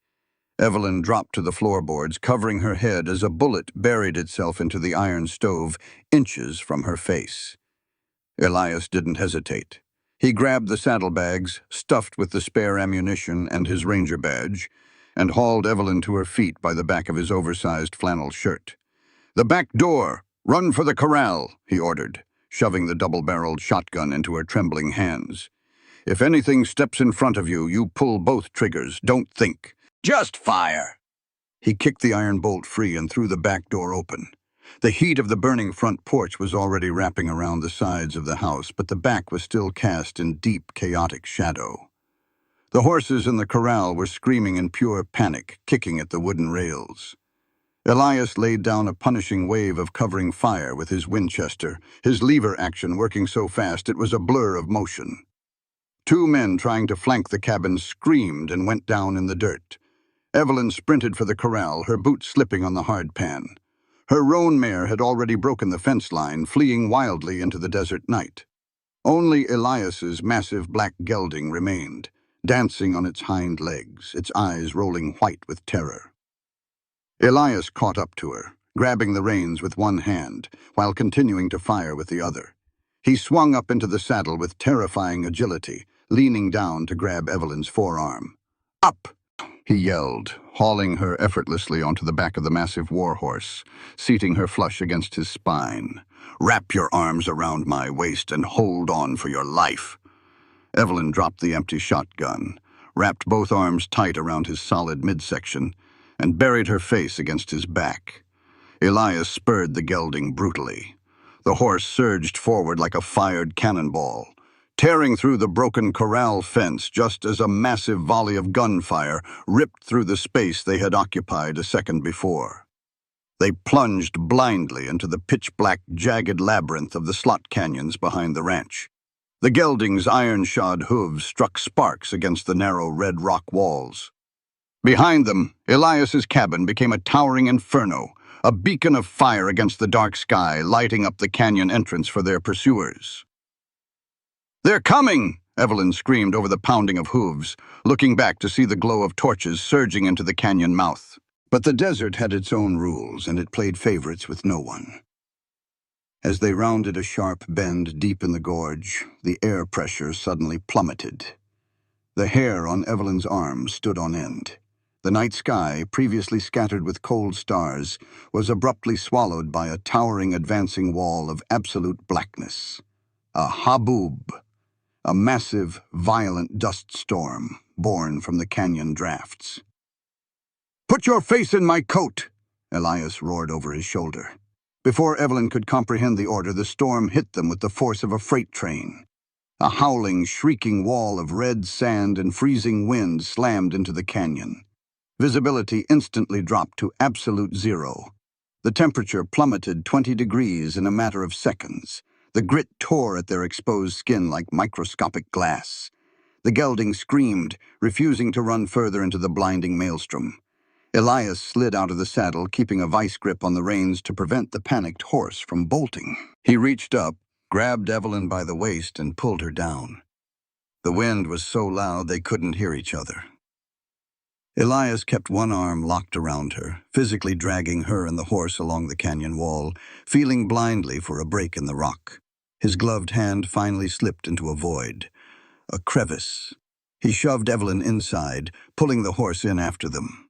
Evelyn dropped to the floorboards, covering her head as a bullet buried itself into the iron stove, inches from her face. Elias didn't hesitate. He grabbed the saddlebags, stuffed with the spare ammunition and his ranger badge, and hauled Evelyn to her feet by the back of his oversized flannel shirt. "The back door! Run for the corral," he ordered, shoving the double-barreled shotgun into her trembling hands. "If anything steps in front of you, you pull both triggers. Don't think. Just fire!" He kicked the iron bolt free and threw the back door open. The heat of the burning front porch was already wrapping around the sides of the house, but the back was still cast in deep, chaotic shadow. The horses in the corral were screaming in pure panic, kicking at the wooden rails. Elias laid down a punishing wave of covering fire with his Winchester, his lever action working so fast it was a blur of motion. Two men trying to flank the cabin screamed and went down in the dirt. Evelyn sprinted for the corral, her boots slipping on the hard pan. Her roan mare had already broken the fence line, fleeing wildly into the desert night. Only Elias's massive black gelding remained, dancing on its hind legs, its eyes rolling white with terror. Elias caught up to her, grabbing the reins with one hand, while continuing to fire with the other. He swung up into the saddle with terrifying agility, leaning down to grab Evelyn's forearm. "Up!" he yelled, hauling her effortlessly onto the back of the massive warhorse, seating her flush against his spine. "Wrap your arms around my waist and hold on for your life." Evelyn dropped the empty shotgun, wrapped both arms tight around his solid midsection, and buried her face against his back. Elias spurred the gelding brutally. The horse surged forward like a fired cannonball, tearing through the broken corral fence just as a massive volley of gunfire ripped through the space they had occupied a second before. They plunged blindly into the pitch-black, jagged labyrinth of the slot canyons behind the ranch. The gelding's iron-shod hooves struck sparks against the narrow red rock walls. Behind them, Elias's cabin became a towering inferno, a beacon of fire against the dark sky, lighting up the canyon entrance for their pursuers. "They're coming!" Evelyn screamed over the pounding of hooves, looking back to see the glow of torches surging into the canyon mouth. But the desert had its own rules, and it played favorites with no one. As they rounded a sharp bend deep in the gorge, the air pressure suddenly plummeted. The hair on Evelyn's arm stood on end. The night sky, previously scattered with cold stars, was abruptly swallowed by a towering advancing wall of absolute blackness. A haboob, a massive, violent dust storm born from the canyon drafts. "Put your face in my coat!" Elias roared over his shoulder. Before Evelyn could comprehend the order, the storm hit them with the force of a freight train. A howling, shrieking wall of red sand and freezing wind slammed into the canyon. Visibility instantly dropped to absolute zero. The temperature plummeted 20 degrees in a matter of seconds. The grit tore at their exposed skin like microscopic glass. The gelding screamed, refusing to run further into the blinding maelstrom. Elias slid out of the saddle, keeping a vice grip on the reins to prevent the panicked horse from bolting. He reached up, grabbed Evelyn by the waist, and pulled her down. The wind was so loud they couldn't hear each other. Elias kept one arm locked around her, physically dragging her and the horse along the canyon wall, feeling blindly for a break in the rock. His gloved hand finally slipped into a void, a crevice. He shoved Evelyn inside, pulling the horse in after them.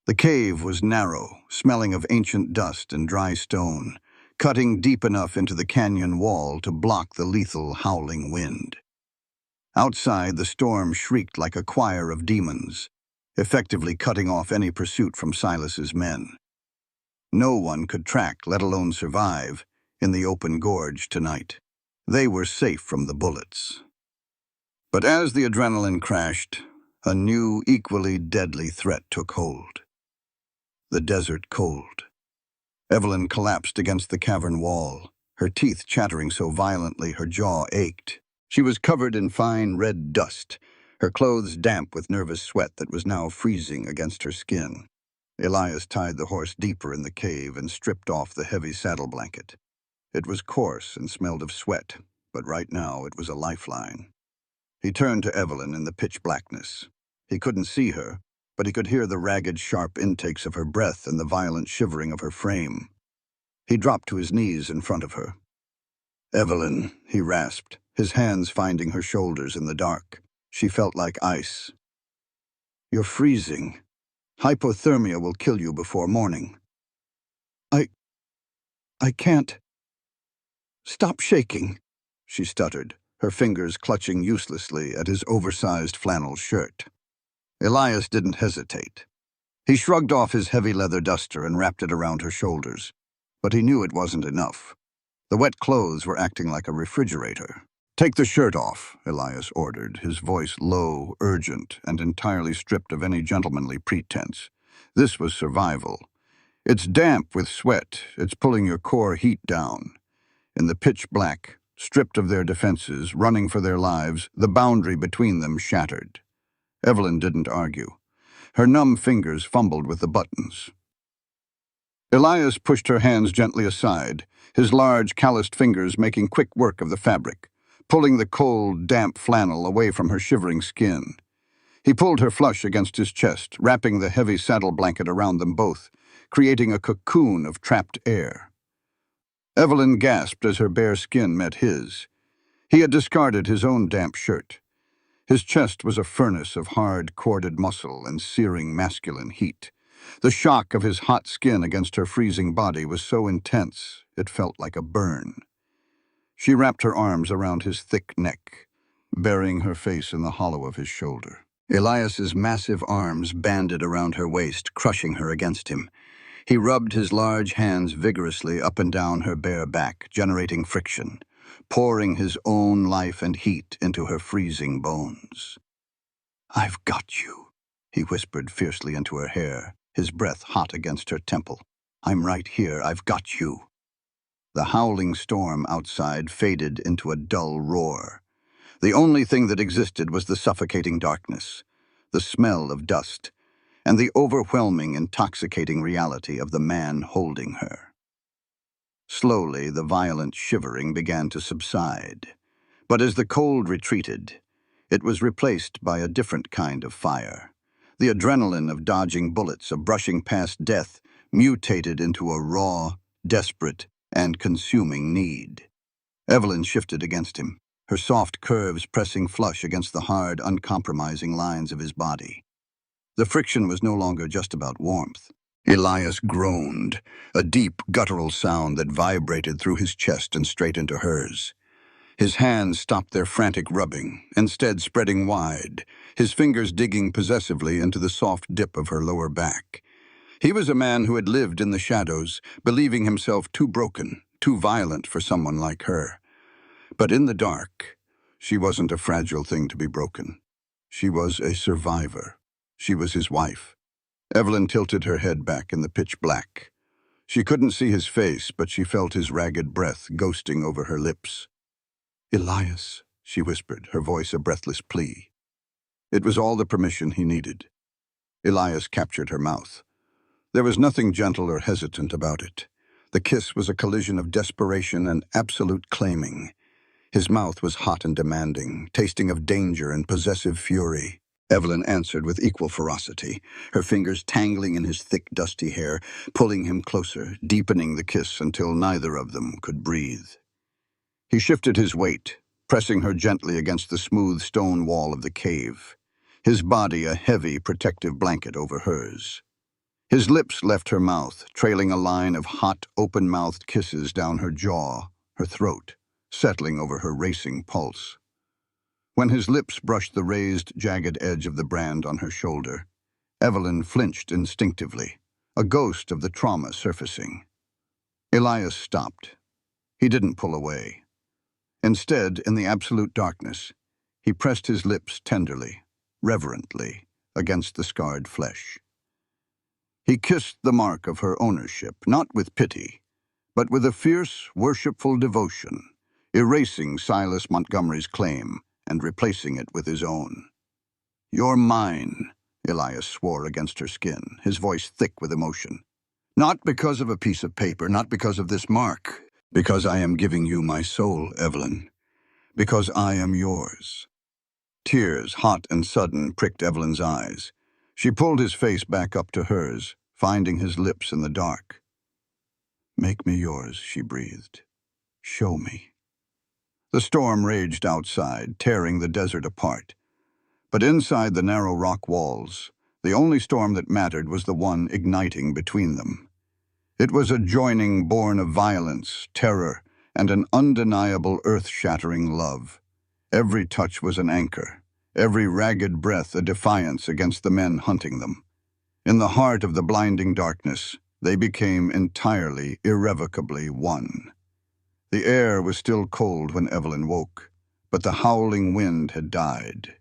The cave was narrow, smelling of ancient dust and dry stone, cutting deep enough into the canyon wall to block the lethal, howling wind. Outside, the storm shrieked like a choir of demons, effectively cutting off any pursuit from Silas's men. No one could track, let alone survive, in the open gorge tonight. They were safe from the bullets. But as the adrenaline crashed, a new, equally deadly threat took hold. The desert cold. Evelyn collapsed against the cavern wall, her teeth chattering so violently her jaw ached. She was covered in fine red dust, her clothes damp with nervous sweat that was now freezing against her skin. Elias tied the horse deeper in the cave and stripped off the heavy saddle blanket. It was coarse and smelled of sweat, but right now it was a lifeline. He turned to Evelyn in the pitch blackness. He couldn't see her, but he could hear the ragged, sharp intakes of her breath and the violent shivering of her frame. He dropped to his knees in front of her. "Evelyn," he rasped, his hands finding her shoulders in the dark. She felt like ice. "You're freezing. Hypothermia will kill you before morning." I can't. Stop shaking," she stuttered, her fingers clutching uselessly at his oversized flannel shirt. Elias didn't hesitate. He shrugged off his heavy leather duster and wrapped it around her shoulders. But he knew it wasn't enough. The wet clothes were acting like a refrigerator. "Take the shirt off," Elias ordered, his voice low, urgent, and entirely stripped of any gentlemanly pretense. This was survival. It's damp with sweat. It's pulling your core heat down. In the pitch black, stripped of their defenses, running for their lives, the boundary between them shattered. Evelyn didn't argue. Her numb fingers fumbled with the buttons. Elias pushed her hands gently aside, his large, calloused fingers making quick work of the fabric, pulling the cold, damp flannel away from her shivering skin. He pulled her flush against his chest, wrapping the heavy saddle blanket around them both, creating a cocoon of trapped air. Evelyn gasped as her bare skin met his. He had discarded his own damp shirt. His chest was a furnace of hard, corded muscle and searing masculine heat. The shock of his hot skin against her freezing body was so intense, it felt like a burn. She wrapped her arms around his thick neck, burying her face in the hollow of his shoulder. Elias's massive arms banded around her waist, crushing her against him. He rubbed his large hands vigorously up and down her bare back, generating friction, pouring his own life and heat into her freezing bones. "I've got you," he whispered fiercely into her hair, his breath hot against her temple. "I'm right here. I've got you." The howling storm outside faded into a dull roar. The only thing that existed was the suffocating darkness, the smell of dust, and the overwhelming, intoxicating reality of the man holding her. Slowly, the violent shivering began to subside. But as the cold retreated, it was replaced by a different kind of fire. The adrenaline of dodging bullets, of brushing past death, mutated into a raw, desperate, and consuming need. Evelyn shifted against him, her soft curves pressing flush against the hard, uncompromising lines of his body. The friction was no longer just about warmth. Elias groaned, a deep, guttural sound that vibrated through his chest and straight into hers. His hands stopped their frantic rubbing, instead spreading wide, his fingers digging possessively into the soft dip of her lower back. He was a man who had lived in the shadows, believing himself too broken, too violent for someone like her. But in the dark, she wasn't a fragile thing to be broken. She was a survivor. She was his wife. Evelyn tilted her head back in the pitch black. She couldn't see his face, but she felt his ragged breath ghosting over her lips. "Elias," she whispered, her voice a breathless plea. It was all the permission he needed. Elias captured her mouth. There was nothing gentle or hesitant about it. The kiss was a collision of desperation and absolute claiming. His mouth was hot and demanding, tasting of danger and possessive fury. Evelyn answered with equal ferocity, her fingers tangling in his thick, dusty hair, pulling him closer, deepening the kiss until neither of them could breathe. He shifted his weight, pressing her gently against the smooth stone wall of the cave, his body a heavy, protective blanket over hers. His lips left her mouth, trailing a line of hot, open-mouthed kisses down her jaw, her throat, settling over her racing pulse. When his lips brushed the raised, jagged edge of the brand on her shoulder, Evelyn flinched instinctively. a ghost of the trauma surfacing. Elias stopped. He didn't pull away. Instead, in the absolute darkness, he pressed his lips tenderly, reverently, against the scarred flesh. He kissed the mark of her ownership, not with pity, but with a fierce, worshipful devotion, erasing Silas Montgomery's claim and replacing it with his own. "You're mine," Elias swore against her skin, his voice thick with emotion. "Not because of a piece of paper, not because of this mark, because I am giving you my soul, Evelyn, because I am yours." Tears, hot and sudden, pricked Evelyn's eyes. She pulled his face back up to hers, finding his lips in the dark. "Make me yours," she breathed. "Show me." The storm raged outside, tearing the desert apart. But inside the narrow rock walls, the only storm that mattered was the one igniting between them. It was a joining born of violence, terror, and an undeniable earth-shattering love. Every touch was an anchor, every ragged breath a defiance against the men hunting them. In the heart of the blinding darkness, they became entirely, irrevocably one. The air was still cold when Evelyn woke, but the howling wind had died.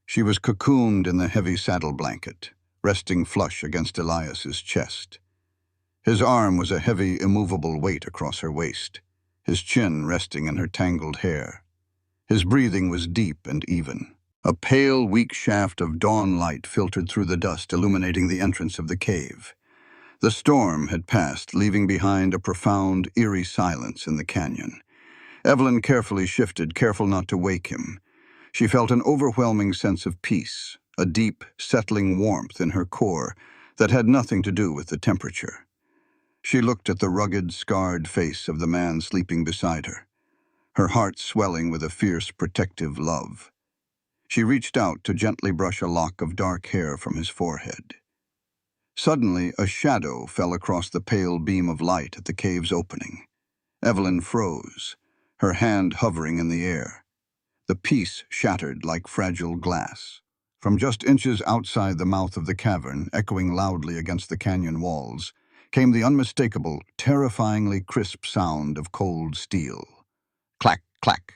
She was cocooned in the heavy saddle blanket, resting flush against Elias's chest. His arm was a heavy, immovable weight across her waist, his chin resting in her tangled hair. His breathing was deep and even. A pale, weak shaft of dawn light filtered through the dust, illuminating the entrance of the cave. The storm had passed, leaving behind a profound, eerie silence in the canyon. Evelyn carefully shifted, careful not to wake him. She felt an overwhelming sense of peace, a deep, settling warmth in her core that had nothing to do with the temperature. She looked at the rugged, scarred face of the man sleeping beside her, her heart swelling with a fierce, protective love. She reached out to gently brush a lock of dark hair from his forehead. Suddenly, a shadow fell across the pale beam of light at the cave's opening. Evelyn froze, her hand hovering in the air. The piece shattered like fragile glass. From just inches outside the mouth of the cavern, echoing loudly against the canyon walls, came the unmistakable, terrifyingly crisp sound of cold steel. Clack, clack,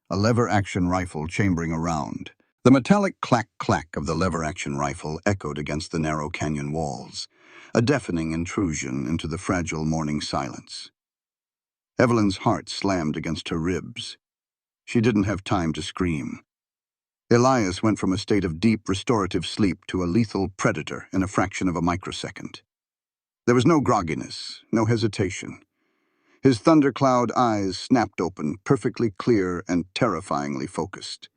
a lever-action rifle chambering around. The metallic clack-clack of the lever-action rifle echoed against the narrow canyon walls, a deafening intrusion into the fragile morning silence. Evelyn's heart slammed against her ribs. She didn't have time to scream. Elias went from a state of deep restorative sleep to a lethal predator in a fraction of a microsecond. There was no grogginess, no hesitation. His thundercloud eyes snapped open, perfectly clear and terrifyingly focused.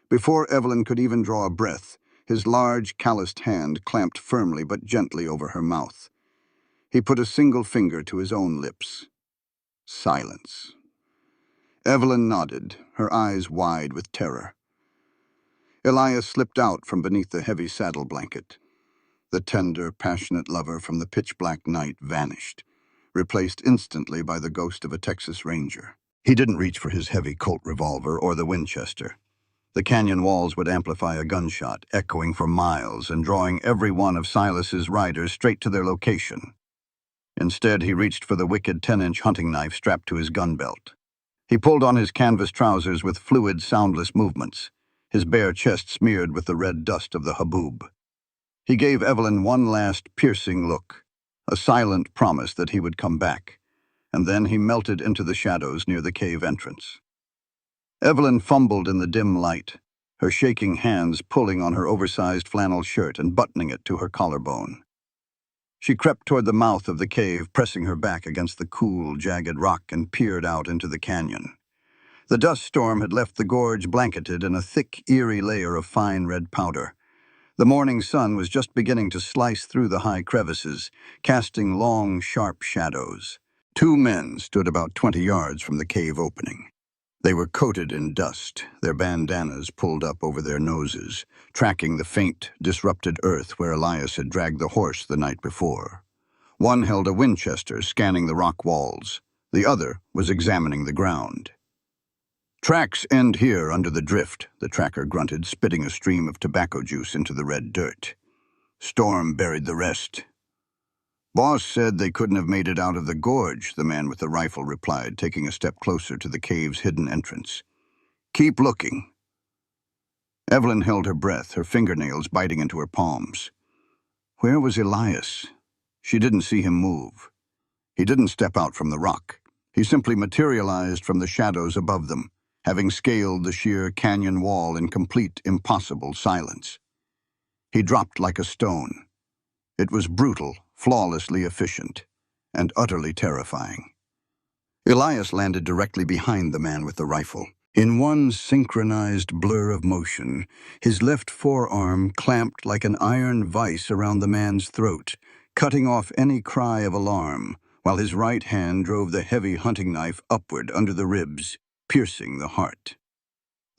Before Evelyn could even draw a breath, his large, calloused hand clamped firmly but gently over her mouth. He put a single finger to his own lips. Silence. Evelyn nodded, her eyes wide with terror. Elias slipped out from beneath the heavy saddle blanket. The tender, passionate lover from the pitch-black night vanished, replaced instantly by the ghost of a Texas Ranger. He didn't reach for his heavy Colt revolver or the Winchester. The canyon walls would amplify a gunshot, echoing for miles and drawing every one of Silas's riders straight to their location. Instead, he reached for the wicked 10-inch hunting knife strapped to his gun belt. He pulled on his canvas trousers with fluid, soundless movements, his bare chest smeared with the red dust of the haboob. He gave Evelyn one last piercing look, a silent promise that he would come back, and then he melted into the shadows near the cave entrance. Evelyn fumbled in the dim light, her shaking hands pulling on her oversized flannel shirt and buttoning it to her collarbone. She crept toward the mouth of the cave, pressing her back against the cool, jagged rock, and peered out into the canyon. The dust storm had left the gorge blanketed in a thick, eerie layer of fine red powder. The morning sun was just beginning to slice through the high crevices, casting long, sharp shadows. Two men stood about 20 yards from the cave opening. They were coated in dust, their bandanas pulled up over their noses, tracking the faint, disrupted earth where Elias had dragged the horse the night before. One held a Winchester, scanning the rock walls. The other was examining the ground. "Tracks end here under the drift," the tracker grunted, spitting a stream of tobacco juice into the red dirt. "Storm buried the rest." Boss said they couldn't have made it out of the gorge, the man with the rifle replied, taking a step closer to the cave's hidden entrance. Keep looking. Evelyn held her breath, her fingernails biting into her palms. Where was Elias? She didn't see him move. He didn't step out from the rock. He simply materialized from the shadows above them, having scaled the sheer canyon wall in complete, impossible silence. He dropped like a stone. It was brutal, flawlessly efficient, and utterly terrifying. Elias landed directly behind the man with the rifle. In one synchronized blur of motion, his left forearm clamped like an iron vise around the man's throat, cutting off any cry of alarm, while his right hand drove the heavy hunting knife upward under the ribs, piercing the heart.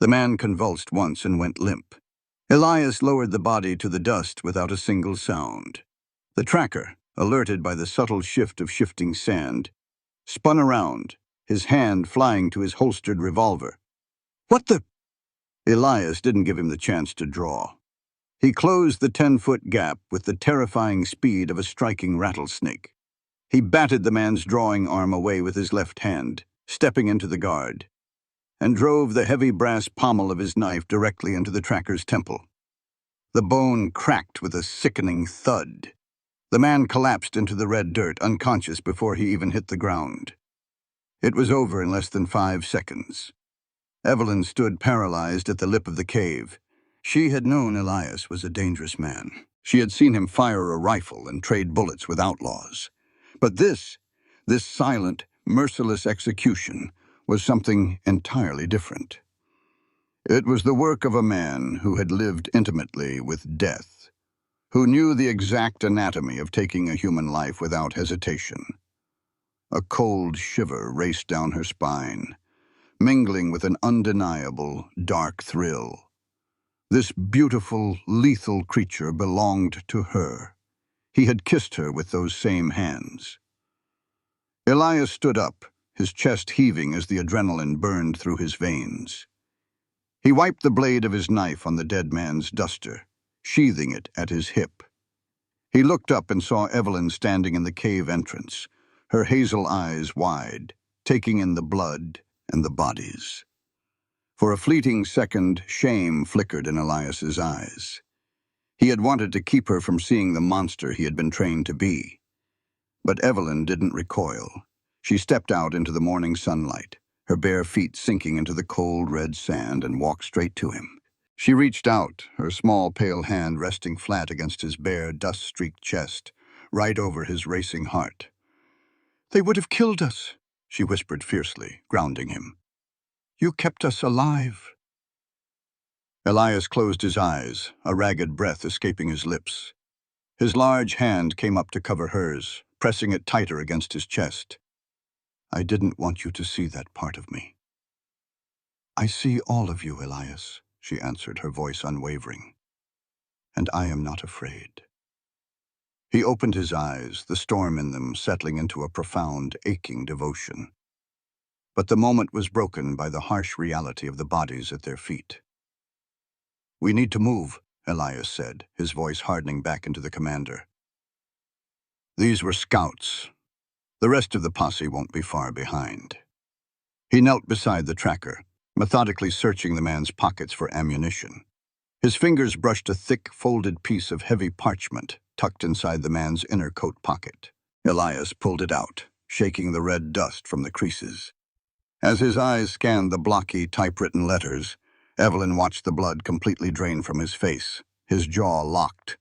The man convulsed once and went limp. Elias lowered the body to the dust without a single sound. The tracker, alerted by the subtle shift of shifting sand, spun around, his hand flying to his holstered revolver. What the? Elias didn't give him the chance to draw. He closed the 10-foot gap with the terrifying speed of a striking rattlesnake. He batted the man's drawing arm away with his left hand, stepping into the guard, and drove the heavy brass pommel of his knife directly into the tracker's temple. The bone cracked with a sickening thud. The man collapsed into the red dirt, unconscious before he even hit the ground. It was over in less than 5 seconds. Evelyn stood paralyzed at the lip of the cave. She had known Elias was a dangerous man. She had seen him fire a rifle and trade bullets with outlaws. But this silent, merciless execution was something entirely different. It was the work of a man who had lived intimately with death, who knew the exact anatomy of taking a human life without hesitation. A cold shiver raced down her spine, mingling with an undeniable, dark thrill. This beautiful, lethal creature belonged to her. He had kissed her with those same hands. Elias stood up, his chest heaving as the adrenaline burned through his veins. He wiped the blade of his knife on the dead man's duster, sheathing it at his hip. He looked up and saw Evelyn standing in the cave entrance, her hazel eyes wide, taking in the blood and the bodies. For a fleeting second, shame flickered in Elias's eyes. He had wanted to keep her from seeing the monster he had been trained to be. But Evelyn didn't recoil. She stepped out into the morning sunlight, her bare feet sinking into the cold red sand, and walked straight to him. She reached out, her small pale hand resting flat against his bare, dust-streaked chest, right over his racing heart. "They would have killed us," she whispered fiercely, grounding him. "You kept us alive." Elias closed his eyes, a ragged breath escaping his lips. His large hand came up to cover hers, pressing it tighter against his chest. "I didn't want you to see that part of me." "I see all of you, Elias," she answered, her voice unwavering. "And I am not afraid." He opened his eyes, the storm in them settling into a profound, aching devotion. But the moment was broken by the harsh reality of the bodies at their feet. "We need to move," Elias said, his voice hardening back into the commander. "These were scouts. The rest of the posse won't be far behind." He knelt beside the tracker, methodically searching the man's pockets for ammunition. His fingers brushed a thick, folded piece of heavy parchment tucked inside the man's inner coat pocket. Elias pulled it out, shaking the red dust from the creases. As his eyes scanned the blocky, typewritten letters, Evelyn watched the blood completely drain from his face, his jaw locked.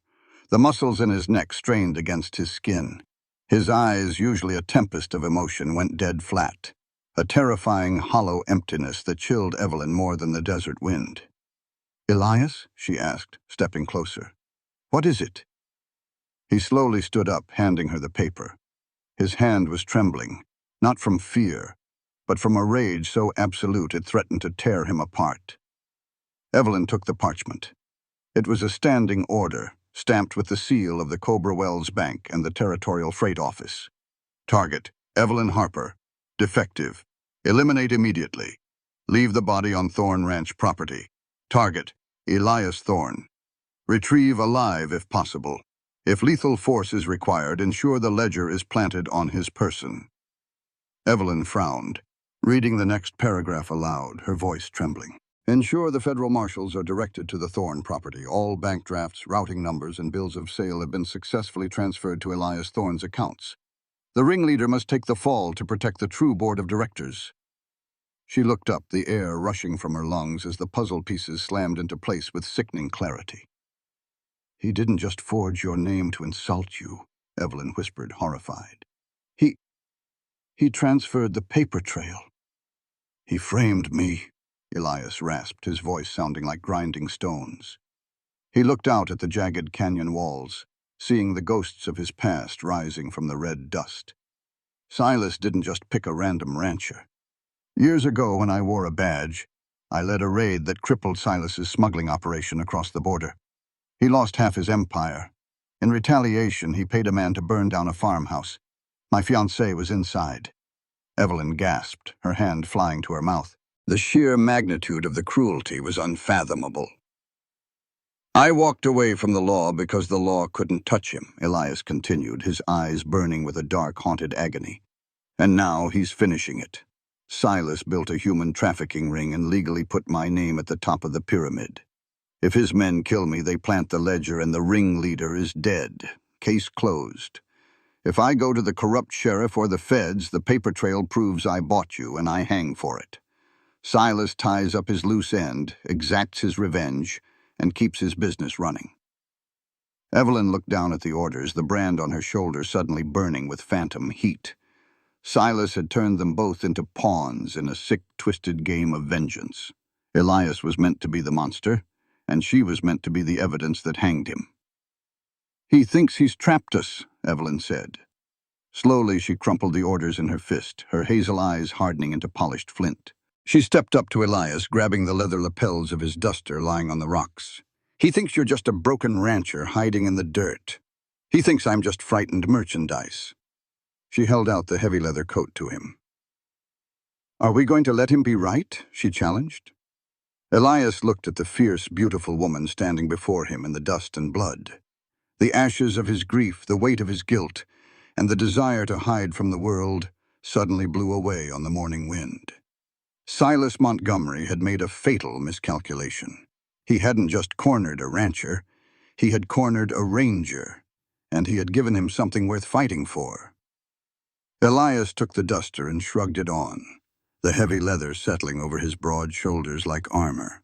The muscles in his neck strained against his skin. His eyes, usually a tempest of emotion, went dead flat, a terrifying, hollow emptiness that chilled Evelyn more than the desert wind. "Elias?" she asked, stepping closer. "What is it?" He slowly stood up, handing her the paper. His hand was trembling, not from fear, but from a rage so absolute it threatened to tear him apart. Evelyn took the parchment. It was a standing order, stamped with the seal of the Cobra Wells Bank and the Territorial Freight Office. Target, Evelyn Harper. Defective. Eliminate immediately. Leave the body on Thorn Ranch property. Target, Elias Thorn. Retrieve alive if possible. If lethal force is required, ensure the ledger is planted on his person." Evelyn frowned, reading the next paragraph aloud, her voice trembling. "Ensure the federal marshals are directed to the Thorne property. All bank drafts, routing numbers, and bills of sale have been successfully transferred to Elias Thorne's accounts. The ringleader must take the fall to protect the true board of directors." She looked up, the air rushing from her lungs as the puzzle pieces slammed into place with sickening clarity. "He didn't just forge your name to insult you," Evelyn whispered, horrified. He transferred the paper trail." "He framed me," Elias rasped, his voice sounding like grinding stones. He looked out at the jagged canyon walls, seeing the ghosts of his past rising from the red dust. "Silas didn't just pick a random rancher. Years ago, when I wore a badge, I led a raid that crippled Silas's smuggling operation across the border. He lost half his empire. In retaliation, he paid a man to burn down a farmhouse. My fiancée was inside." Evelyn gasped, her hand flying to her mouth. The sheer magnitude of the cruelty was unfathomable. "I walked away from the law because the law couldn't touch him," Elias continued, his eyes burning with a dark, haunted agony. "And now he's finishing it. Silas built a human trafficking ring and legally put my name at the top of the pyramid. If his men kill me, they plant the ledger and the ringleader is dead. Case closed. If I go to the corrupt sheriff or the feds, the paper trail proves I bought you and I hang for it. Silas ties up his loose end, exacts his revenge, and keeps his business running." Evelyn looked down at the orders, the brand on her shoulder suddenly burning with phantom heat. Silas had turned them both into pawns in a sick, twisted game of vengeance. Elias was meant to be the monster, and she was meant to be the evidence that hanged him. "He thinks he's trapped us," Evelyn said. Slowly she crumpled the orders in her fist, her hazel eyes hardening into polished flint. She stepped up to Elias, grabbing the leather lapels of his duster lying on the rocks. "He thinks you're just a broken rancher hiding in the dirt. He thinks I'm just frightened merchandise." She held out the heavy leather coat to him. "Are we going to let him be right?" she challenged. Elias looked at the fierce, beautiful woman standing before him in the dust and blood. The ashes of his grief, the weight of his guilt, and the desire to hide from the world suddenly blew away on the morning wind. Silas Montgomery had made a fatal miscalculation. He hadn't just cornered a rancher, he had cornered a ranger, and he had given him something worth fighting for. Elias took the duster and shrugged it on, the heavy leather settling over his broad shoulders like armor.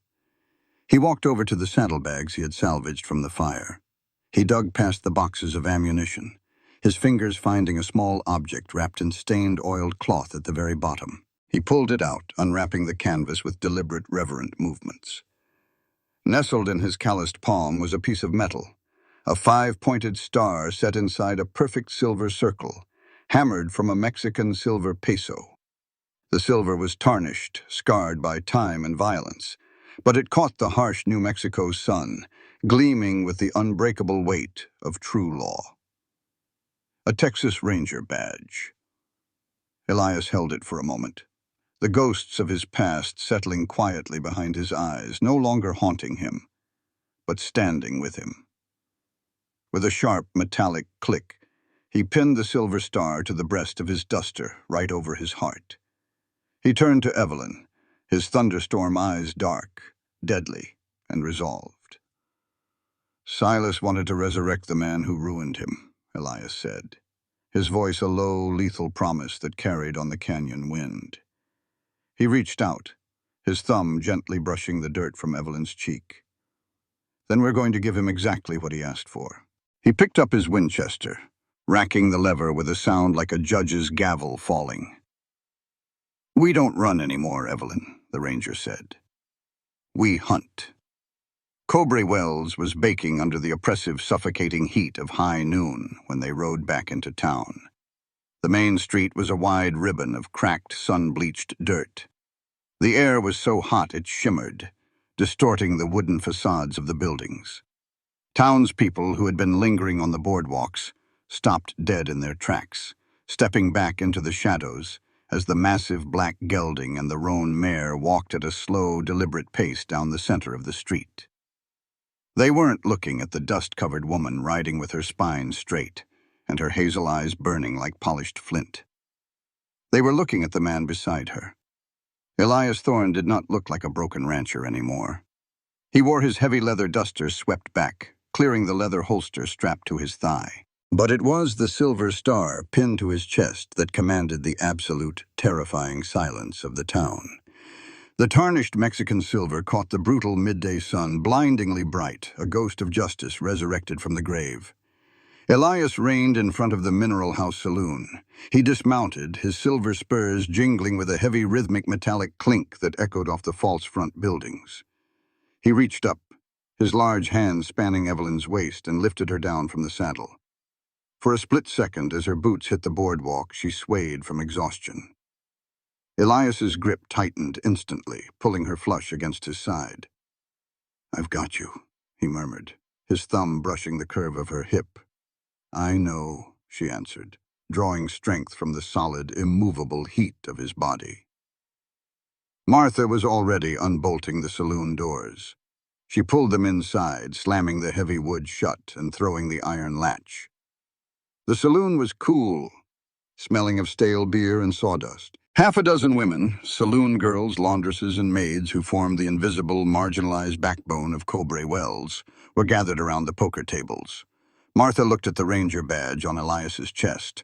He walked over to the saddlebags he had salvaged from the fire. He dug past the boxes of ammunition, his fingers finding a small object wrapped in stained, oiled cloth at the very bottom. He pulled it out, unwrapping the canvas with deliberate, reverent movements. Nestled in his calloused palm was a piece of metal, a 5-pointed star set inside a perfect silver circle, hammered from a Mexican silver peso. The silver was tarnished, scarred by time and violence, but it caught the harsh New Mexico sun, gleaming with the unbreakable weight of true law. A Texas Ranger badge. Elias held it for a moment, the ghosts of his past settling quietly behind his eyes, no longer haunting him, but standing with him. With a sharp, metallic click, he pinned the silver star to the breast of his duster, right over his heart. He turned to Evelyn, his thunderstorm eyes dark, deadly, and resolved. "Silas wanted to resurrect the man who ruined him," Elias said, his voice a low, lethal promise that carried on the canyon wind. He reached out, his thumb gently brushing the dirt from Evelyn's cheek. "Then we're going to give him exactly what he asked for." He picked up his Winchester, racking the lever with a sound like a judge's gavel falling. "We don't run anymore, Evelyn," the ranger said. "We hunt." Cowboy Wells was baking under the oppressive, suffocating heat of high noon when they rode back into town. The main street was a wide ribbon of cracked, sun-bleached dirt. The air was so hot it shimmered, distorting the wooden facades of the buildings. Townspeople who had been lingering on the boardwalks stopped dead in their tracks, stepping back into the shadows as the massive black gelding and the roan mare walked at a slow, deliberate pace down the center of the street. They weren't looking at the dust-covered woman riding with her spine straight and her hazel eyes burning like polished flint. They were looking at the man beside her. Elias Thorne did not look like a broken rancher anymore. He wore his heavy leather duster swept back, clearing the leather holster strapped to his thigh. But it was the silver star pinned to his chest that commanded the absolute, terrifying silence of the town. The tarnished Mexican silver caught the brutal midday sun, blindingly bright, a ghost of justice resurrected from the grave. Elias reined in front of the Mineral House Saloon. He dismounted, his silver spurs jingling with a heavy rhythmic metallic clink that echoed off the false front buildings. He reached up, his large hand spanning Evelyn's waist, and lifted her down from the saddle. For a split second, as her boots hit the boardwalk, she swayed from exhaustion. Elias's grip tightened instantly, pulling her flush against his side. "I've got you," he murmured, his thumb brushing the curve of her hip. "I know," she answered, drawing strength from the solid, immovable heat of his body. Martha was already unbolting the saloon doors. She pulled them inside, slamming the heavy wood shut and throwing the iron latch. The saloon was cool, smelling of stale beer and sawdust. Half a dozen women, saloon girls, laundresses, and maids who formed the invisible, marginalized backbone of Cowboy Wells, were gathered around the poker tables. Martha looked at the ranger badge on Elias's chest,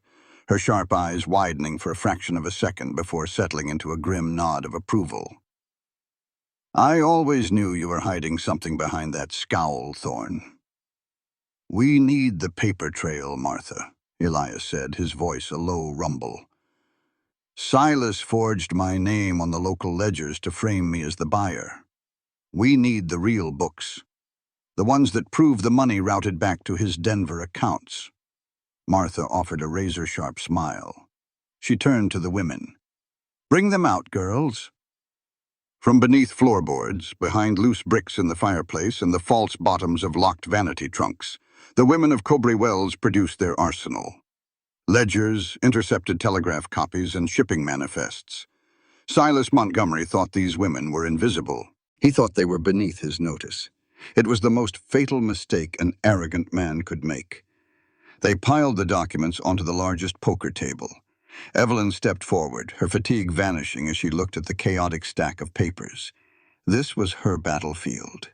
her sharp eyes widening for a fraction of a second before settling into a grim nod of approval. "I always knew you were hiding something behind that scowl, Thorne." "We need the paper trail, Martha," Elias said, his voice a low rumble. "Silas forged my name on the local ledgers to frame me as the buyer. We need the real books, the ones that prove the money routed back to his Denver accounts." Martha offered a razor-sharp smile. She turned to the women. "Bring them out, girls." From beneath floorboards, behind loose bricks in the fireplace and the false bottoms of locked vanity trunks, the women of Cowboy Wells produced their arsenal. Ledgers, intercepted telegraph copies, and shipping manifests. Silas Montgomery thought these women were invisible. He thought they were beneath his notice. It was the most fatal mistake an arrogant man could make. They piled the documents onto the largest poker table. Evelyn stepped forward, her fatigue vanishing as she looked at the chaotic stack of papers. This was her battlefield.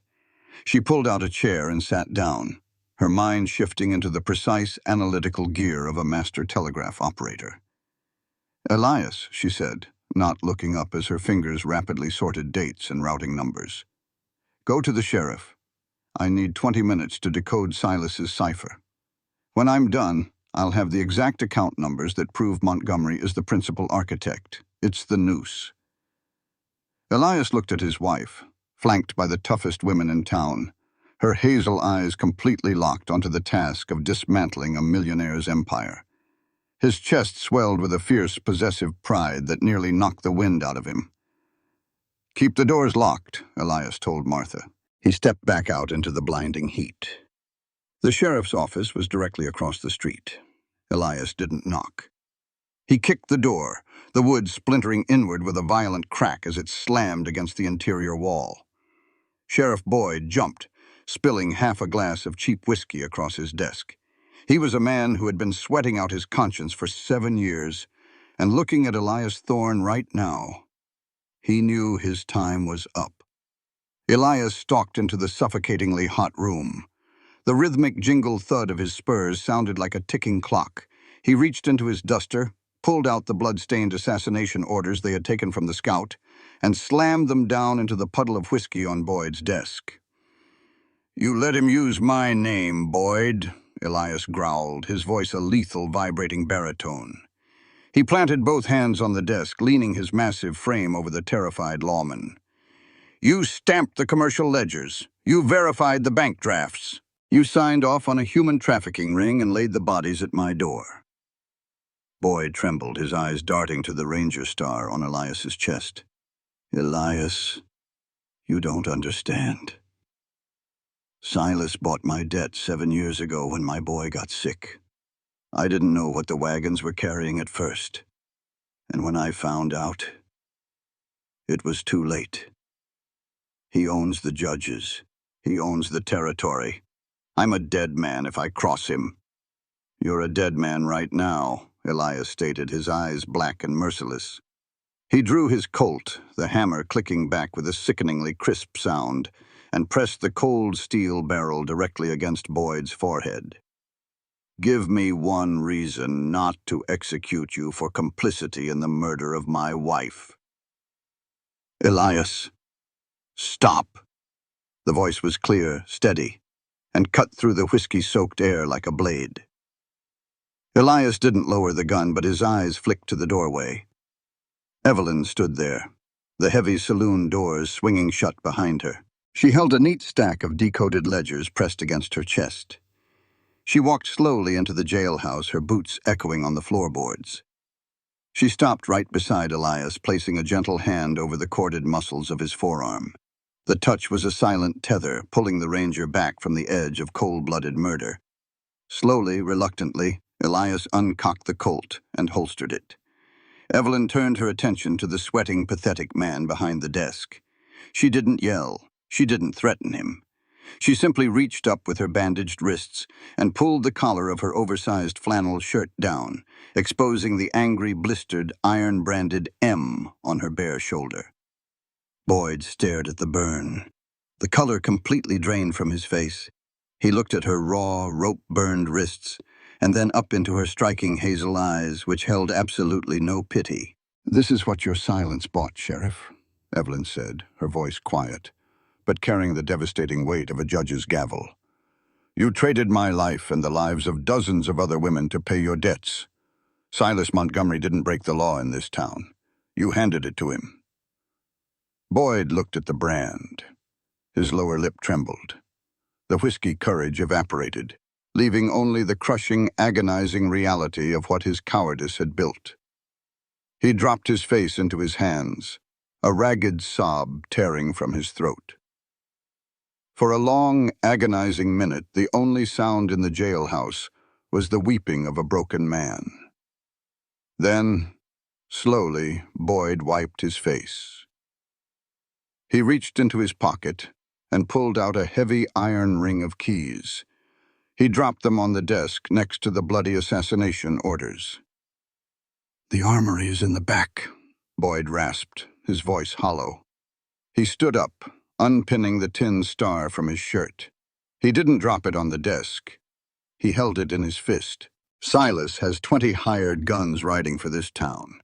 She pulled out a chair and sat down, her mind shifting into the precise analytical gear of a master telegraph operator. "Elias," she said, not looking up as her fingers rapidly sorted dates and routing numbers. "Go to the sheriff. I need 20 minutes to decode Silas's cipher. When I'm done, I'll have the exact account numbers that prove Montgomery is the principal architect. It's the noose." Elias looked at his wife, flanked by the toughest women in town, her hazel eyes completely locked onto the task of dismantling a millionaire's empire. His chest swelled with a fierce, possessive pride that nearly knocked the wind out of him. "Keep the doors locked," Elias told Martha. He stepped back out into the blinding heat. The sheriff's office was directly across the street. Elias didn't knock. He kicked the door, the wood splintering inward with a violent crack as it slammed against the interior wall. Sheriff Boyd jumped, spilling half a glass of cheap whiskey across his desk. He was a man who had been sweating out his conscience for 7 years, and looking at Elias Thorne right now, he knew his time was up. Elias stalked into the suffocatingly hot room. The rhythmic jingle thud of his spurs sounded like a ticking clock. He reached into his duster, pulled out the blood-stained assassination orders they had taken from the scout, and slammed them down into the puddle of whiskey on Boyd's desk. "You let him use my name, Boyd," Elias growled, his voice a lethal, vibrating baritone. He planted both hands on the desk, leaning his massive frame over the terrified lawman. "You stamped the commercial ledgers. You verified the bank drafts. You signed off on a human trafficking ring and laid the bodies at my door." Boyd trembled, his eyes darting to the ranger star on Elias's chest. "Elias, you don't understand. Silas bought my debt 7 years ago when my boy got sick. I didn't know what the wagons were carrying at first. And when I found out, it was too late. He owns the judges. He owns the territory. I'm a dead man if I cross him. You're a dead man right now, Elias stated, his eyes black and merciless. He drew his Colt, the hammer clicking back with a sickeningly crisp sound, and pressed the cold steel barrel directly against Boyd's forehead. Give me one reason not to execute you for complicity in the murder of my wife. Elias, stop. The voice was clear, steady, and cut through the whiskey-soaked air like a blade. Elias didn't lower the gun, but his eyes flicked to the doorway. Evelyn stood there, the heavy saloon doors swinging shut behind her. She held a neat stack of decoded ledgers pressed against her chest. She walked slowly into the jailhouse, her boots echoing on the floorboards. She stopped right beside Elias, placing a gentle hand over the corded muscles of his forearm. The touch was a silent tether, pulling the ranger back from the edge of cold-blooded murder. Slowly, reluctantly, Elias uncocked the Colt and holstered it. Evelyn turned her attention to the sweating, pathetic man behind the desk. She didn't yell. She didn't threaten him. She simply reached up with her bandaged wrists and pulled the collar of her oversized flannel shirt down, exposing the angry, blistered, iron-branded M on her bare shoulder. Boyd stared at the burn. The color completely drained from his face. He looked at her raw, rope-burned wrists, and then up into her striking hazel eyes, which held absolutely no pity. "This is what your silence bought, Sheriff," Evelyn said, her voice quiet, but carrying the devastating weight of a judge's gavel. "You traded my life and the lives of dozens of other women to pay your debts. Silas Montgomery didn't break the law in this town. You handed it to him." Boyd looked at the brand. His lower lip trembled. The whiskey courage evaporated, leaving only the crushing, agonizing reality of what his cowardice had built. He dropped his face into his hands, a ragged sob tearing from his throat. For a long, agonizing minute, the only sound in the jailhouse was the weeping of a broken man. Then, slowly, Boyd wiped his face. He reached into his pocket and pulled out a heavy iron ring of keys. He dropped them on the desk next to the bloody assassination orders. "The armory is in the back," Boyd rasped, his voice hollow. He stood up, unpinning the tin star from his shirt. He didn't drop it on the desk. He held it in his fist. "Silas has 20 hired guns riding for this town.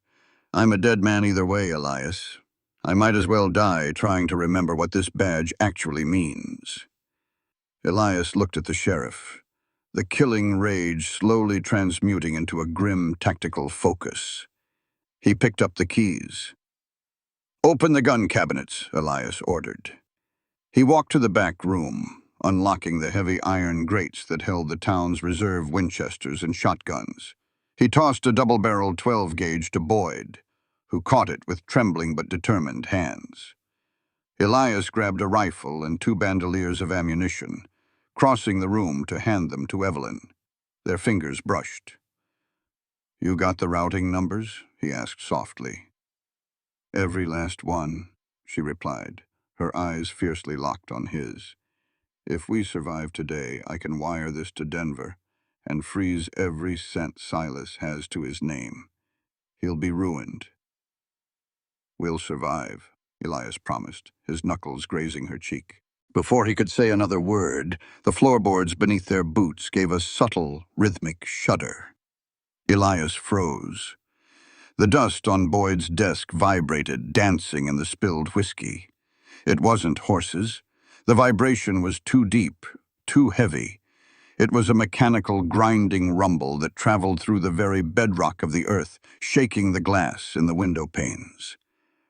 I'm a dead man either way, Elias. I might as well die trying to remember what this badge actually means." Elias looked at the sheriff, the killing rage slowly transmuting into a grim tactical focus. He picked up the keys. "Open the gun cabinets," Elias ordered. He walked to the back room, unlocking the heavy iron grates that held the town's reserve Winchesters and shotguns. He tossed a double-barreled 12-gauge to Boyd, who caught it with trembling but determined hands. Elias grabbed a rifle and 2 bandoliers of ammunition, crossing the room to hand them to Evelyn. Their fingers brushed. "You got the routing numbers?" he asked softly. "Every last one," she replied, her eyes fiercely locked on his. "If we survive today, I can wire this to Denver and freeze every cent Silas has to his name. He'll be ruined." "We'll survive," Elias promised, his knuckles grazing her cheek. Before he could say another word, the floorboards beneath their boots gave a subtle, rhythmic shudder. Elias froze. The dust on Boyd's desk vibrated, dancing in the spilled whiskey. It wasn't horses. The vibration was too deep, too heavy. It was a mechanical, grinding rumble that traveled through the very bedrock of the earth, shaking the glass in the window panes.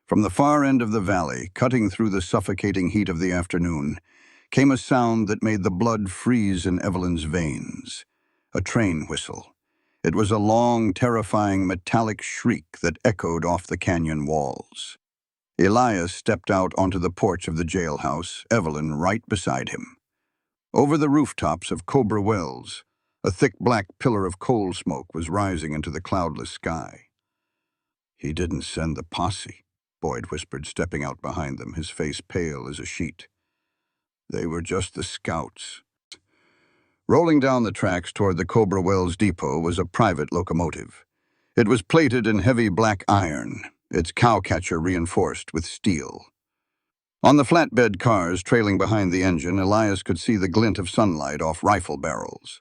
From the far end of the valley, cutting through the suffocating heat of the afternoon, came a sound that made the blood freeze in Evelyn's veins. A train whistle. It was a long, terrifying, metallic shriek that echoed off the canyon walls. Elias stepped out onto the porch of the jailhouse, Evelyn right beside him. Over the rooftops of Cobra Wells, a thick black pillar of coal smoke was rising into the cloudless sky. "He didn't send the posse," Boyd whispered, stepping out behind them, his face pale as a sheet. They were just the scouts. Rolling down the tracks toward the Cobra Wells depot was a private locomotive. It was plated in heavy black iron, its cowcatcher reinforced with steel. On the flatbed cars trailing behind the engine, Elias could see the glint of sunlight off rifle barrels.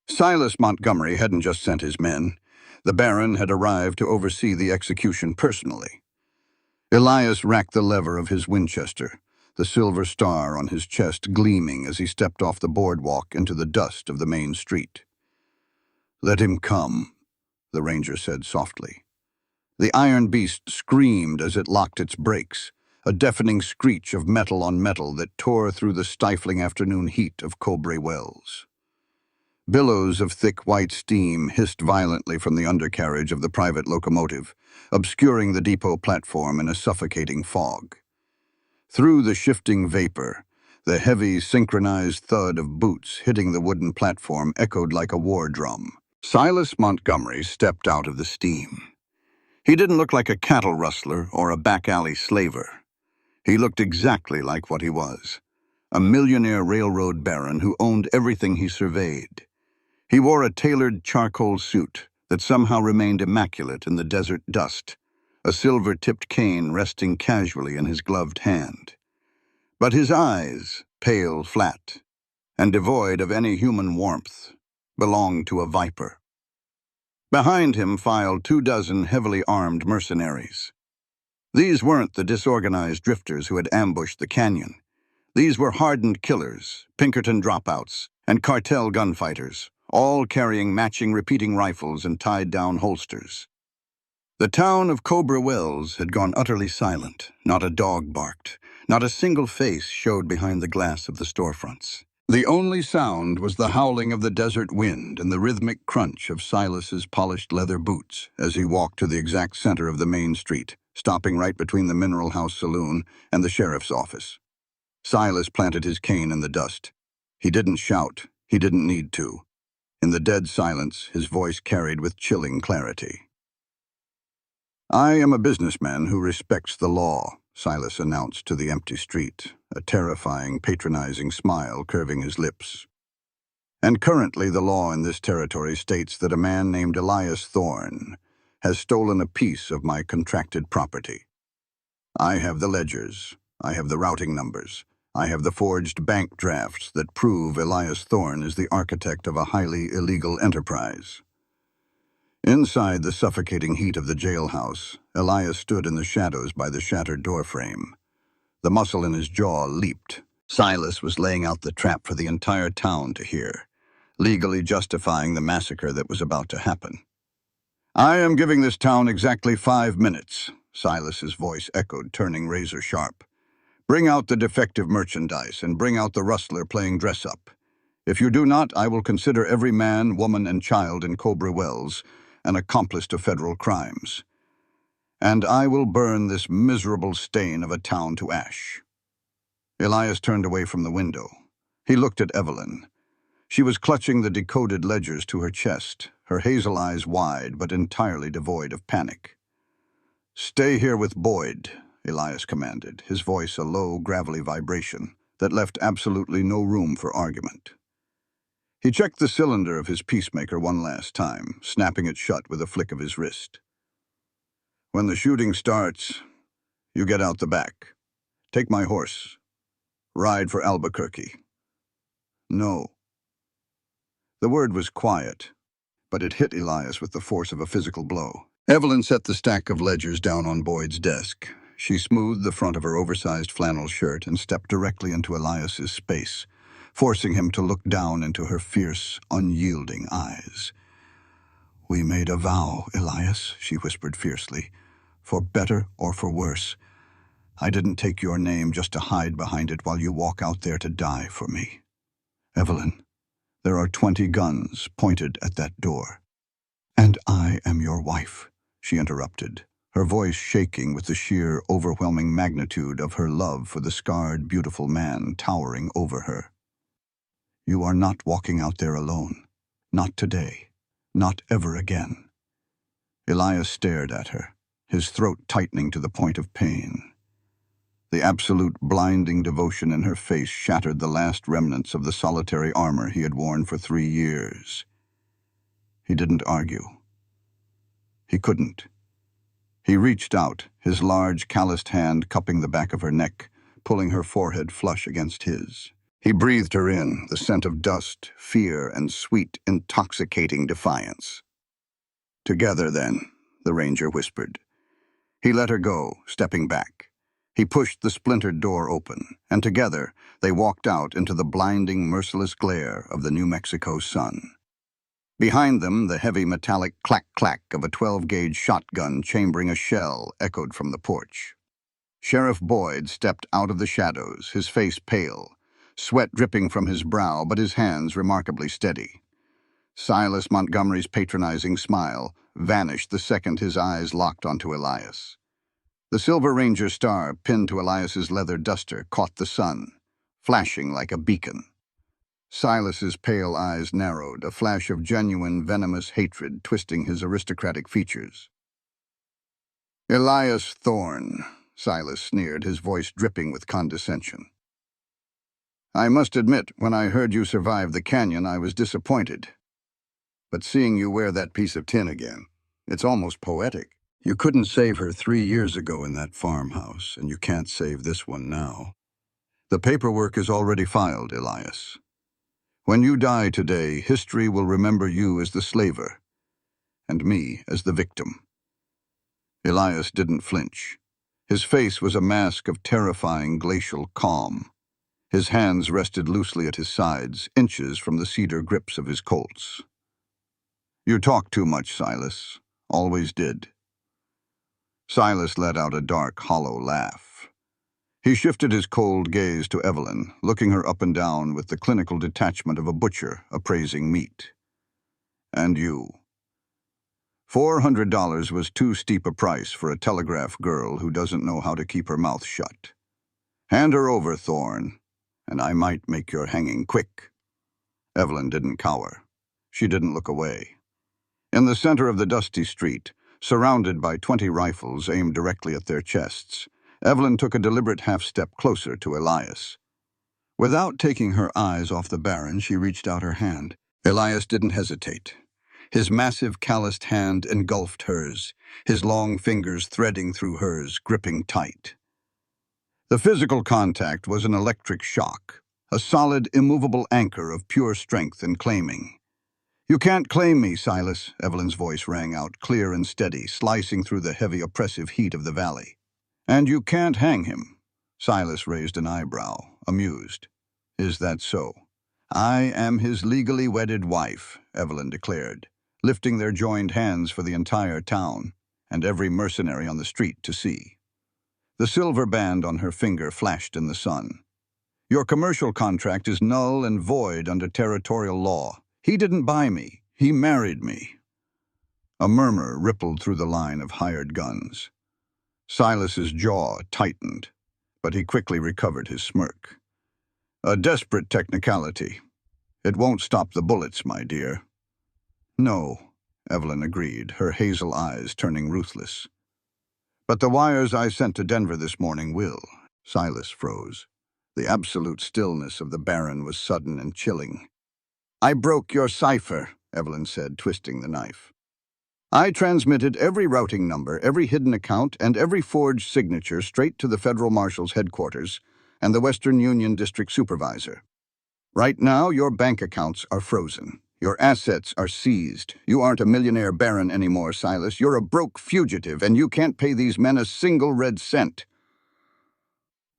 Silas Montgomery hadn't just sent his men. The Baron had arrived to oversee the execution personally. Elias racked the lever of his Winchester, the silver star on his chest gleaming as he stepped off the boardwalk into the dust of the main street. "Let him come," the ranger said softly. The iron beast screamed as it locked its brakes, a deafening screech of metal on metal that tore through the stifling afternoon heat of Cowboy Wells. Billows of thick white steam hissed violently from the undercarriage of the private locomotive, obscuring the depot platform in a suffocating fog. Through the shifting vapor, the heavy, synchronized thud of boots hitting the wooden platform echoed like a war drum. Silas Montgomery stepped out of the steam. He didn't look like a cattle rustler or a back-alley slaver. He looked exactly like what he was, a millionaire railroad baron who owned everything he surveyed. He wore a tailored charcoal suit that somehow remained immaculate in the desert dust, a silver-tipped cane resting casually in his gloved hand. But his eyes, pale, flat, and devoid of any human warmth, belonged to a viper. Behind him filed 24 heavily armed mercenaries. These weren't the disorganized drifters who had ambushed the canyon. These were hardened killers, Pinkerton dropouts, and cartel gunfighters, all carrying matching repeating rifles and tied-down holsters. The town of Cobra Wells had gone utterly silent. Not a dog barked. Not a single face showed behind the glass of the storefronts. The only sound was the howling of the desert wind and the rhythmic crunch of Silas's polished leather boots as he walked to the exact center of the main street, stopping right between the Mineral House Saloon and the sheriff's office. Silas planted his cane in the dust. He didn't shout. He didn't need to. In the dead silence, his voice carried with chilling clarity. "I am a businessman who respects the law," Silas announced to the empty street, a terrifying, patronizing smile curving his lips. "And currently the law in this territory states that a man named Elias Thorne has stolen a piece of my contracted property. I have the ledgers, I have the routing numbers, I have the forged bank drafts that prove Elias Thorne is the architect of a highly illegal enterprise." Inside the suffocating heat of the jailhouse, Elias stood in the shadows by the shattered doorframe. The muscle in his jaw leaped. Silas was laying out the trap for the entire town to hear, legally justifying the massacre that was about to happen. "I am giving this town exactly 5 minutes," Silas's voice echoed, turning razor-sharp. "Bring out the defective merchandise and bring out the rustler playing dress-up. If you do not, I will consider every man, woman, and child in Cobra Wells an accomplice to federal crimes. And I will burn this miserable stain of a town to ash." Elias turned away from the window. He looked at Evelyn. She was clutching the decoded ledgers to her chest, her hazel eyes wide but entirely devoid of panic. "Stay here with Boyd," Elias commanded, his voice a low, gravelly vibration that left absolutely no room for argument. He checked the cylinder of his peacemaker one last time, snapping it shut with a flick of his wrist. "When the shooting starts, you get out the back. Take my horse. Ride for Albuquerque." "No." The word was quiet, but it hit Elias with the force of a physical blow. Evelyn set the stack of ledgers down on Boyd's desk. She smoothed the front of her oversized flannel shirt and stepped directly into Elias's space, forcing him to look down into her fierce, unyielding eyes. "We made a vow, Elias," she whispered fiercely. "For better or for worse. I didn't take your name just to hide behind it while you walk out there to die for me. Evelyn, there are 20 guns pointed at that door." "And I am your wife," she interrupted, her voice shaking with the sheer, overwhelming magnitude of her love for the scarred, beautiful man towering over her. "You are not walking out there alone. Not today. Not ever again." Elias stared at her, his throat tightening to the point of pain. The absolute blinding devotion in her face shattered the last remnants of the solitary armor he had worn for 3 years. He didn't argue. He couldn't. He reached out, his large, calloused hand cupping the back of her neck, pulling her forehead flush against his. He breathed her in, the scent of dust, fear, and sweet, intoxicating defiance. "Together, then," the ranger whispered. He let her go, stepping back. He pushed the splintered door open, and together they walked out into the blinding, merciless glare of the New Mexico sun. Behind them, the heavy metallic clack-clack of a 12-gauge shotgun chambering a shell echoed from the porch. Sheriff Boyd stepped out of the shadows, his face pale, sweat dripping from his brow, but his hands remarkably steady. Silas Montgomery's patronizing smile vanished the second his eyes locked onto Elias. The Silver Ranger star pinned to Elias's leather duster caught the sun, flashing like a beacon. Silas's pale eyes narrowed, a flash of genuine, venomous hatred twisting his aristocratic features. "Elias Thorne," Silas sneered, his voice dripping with condescension. "I must admit, when I heard you survived the canyon, I was disappointed. But seeing you wear that piece of tin again, it's almost poetic. You couldn't save her 3 years ago in that farmhouse, and you can't save this one now. The paperwork is already filed, Elias. When you die today, history will remember you as the slaver, and me as the victim." Elias didn't flinch. His face was a mask of terrifying glacial calm. His hands rested loosely at his sides, inches from the cedar grips of his Colts. "You talk too much, Silas. Always did." Silas let out a dark, hollow laugh. He shifted his cold gaze to Evelyn, looking her up and down with the clinical detachment of a butcher appraising meat. "And you?" $400 was too steep a price for a telegraph girl who doesn't know how to keep her mouth shut. "Hand her over, Thorne, and I might make your hanging quick." Evelyn didn't cower. She didn't look away. In the center of the dusty street, surrounded by 20 rifles aimed directly at their chests, Evelyn took a deliberate half-step closer to Elias. Without taking her eyes off the Baron, she reached out her hand. Elias didn't hesitate. His massive, calloused hand engulfed hers, his long fingers threading through hers, gripping tight. The physical contact was an electric shock, a solid, immovable anchor of pure strength and claiming. "You can't claim me, Silas," Evelyn's voice rang out, clear and steady, slicing through the heavy, oppressive heat of the valley. "And you can't hang him." Silas raised an eyebrow, amused. "Is that so?" "I am his legally wedded wife," Evelyn declared, lifting their joined hands for the entire town and every mercenary on the street to see. The silver band on her finger flashed in the sun. "Your commercial contract is null and void under territorial law. He didn't buy me. He married me." A murmur rippled through the line of hired guns. Silas's jaw tightened, but he quickly recovered his smirk. "A desperate technicality. It won't stop the bullets, my dear." "No," Evelyn agreed, her hazel eyes turning ruthless. "But the wires I sent to Denver this morning will." Silas froze. The absolute stillness of the Baron was sudden and chilling. "I broke your cipher," Evelyn said, twisting the knife. "I transmitted every routing number, every hidden account, and every forged signature straight to the Federal Marshal's headquarters and the Western Union District Supervisor. Right now, your bank accounts are frozen. Your assets are seized. You aren't a millionaire baron anymore, Silas. You're a broke fugitive, and you can't pay these men a single red cent."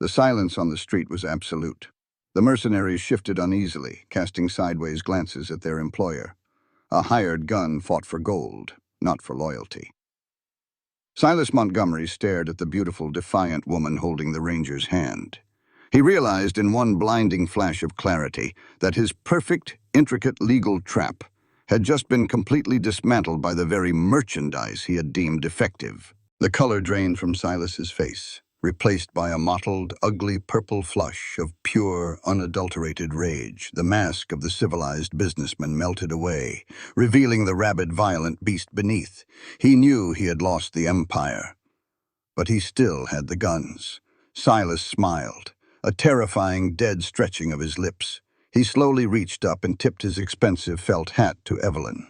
The silence on the street was absolute. The mercenaries shifted uneasily, casting sideways glances at their employer. A hired gun fought for gold, not for loyalty. Silas Montgomery stared at the beautiful, defiant woman holding the ranger's hand. He realized in one blinding flash of clarity that his perfect, intricate legal trap had just been completely dismantled by the very merchandise he had deemed defective. The color drained from Silas's face, replaced by a mottled, ugly purple flush of pure, unadulterated rage. The mask of the civilized businessman melted away, revealing the rabid, violent beast beneath. He knew he had lost the empire, but he still had the guns. Silas smiled, a terrifying dead stretching of his lips. He slowly reached up and tipped his expensive felt hat to Evelyn.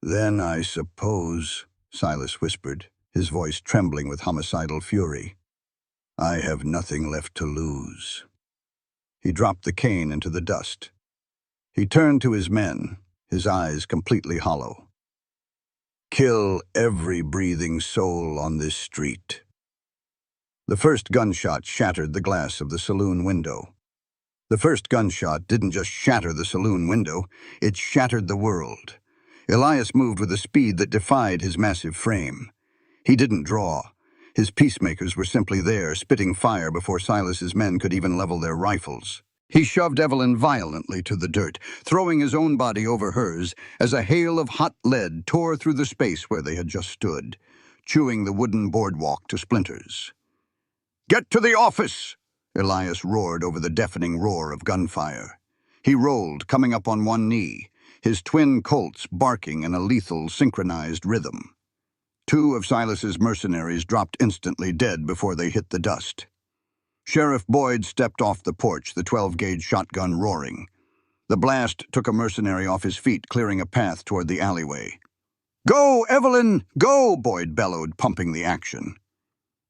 "Then I suppose," Silas whispered, his voice trembling with homicidal fury, "I have nothing left to lose." He dropped the cane into the dust. He turned to his men, his eyes completely hollow. "Kill every breathing soul on this street." The first gunshot shattered the glass of the saloon window. The first gunshot didn't just shatter the saloon window, it shattered the world. Elias moved with a speed that defied his massive frame. He didn't draw. His peacemakers were simply there, spitting fire before Silas's men could even level their rifles. He shoved Evelyn violently to the dirt, throwing his own body over hers as a hail of hot lead tore through the space where they had just stood, chewing the wooden boardwalk to splinters. "Get to the office!" Elias roared over the deafening roar of gunfire. He rolled, coming up on one knee, his twin colts barking in a lethal, synchronized rhythm. Two of Silas's mercenaries dropped instantly dead before they hit the dust. Sheriff Boyd stepped off the porch, the 12-gauge shotgun roaring. The blast took a mercenary off his feet, clearing a path toward the alleyway. "Go, Evelyn! Go!" Boyd bellowed, pumping the action.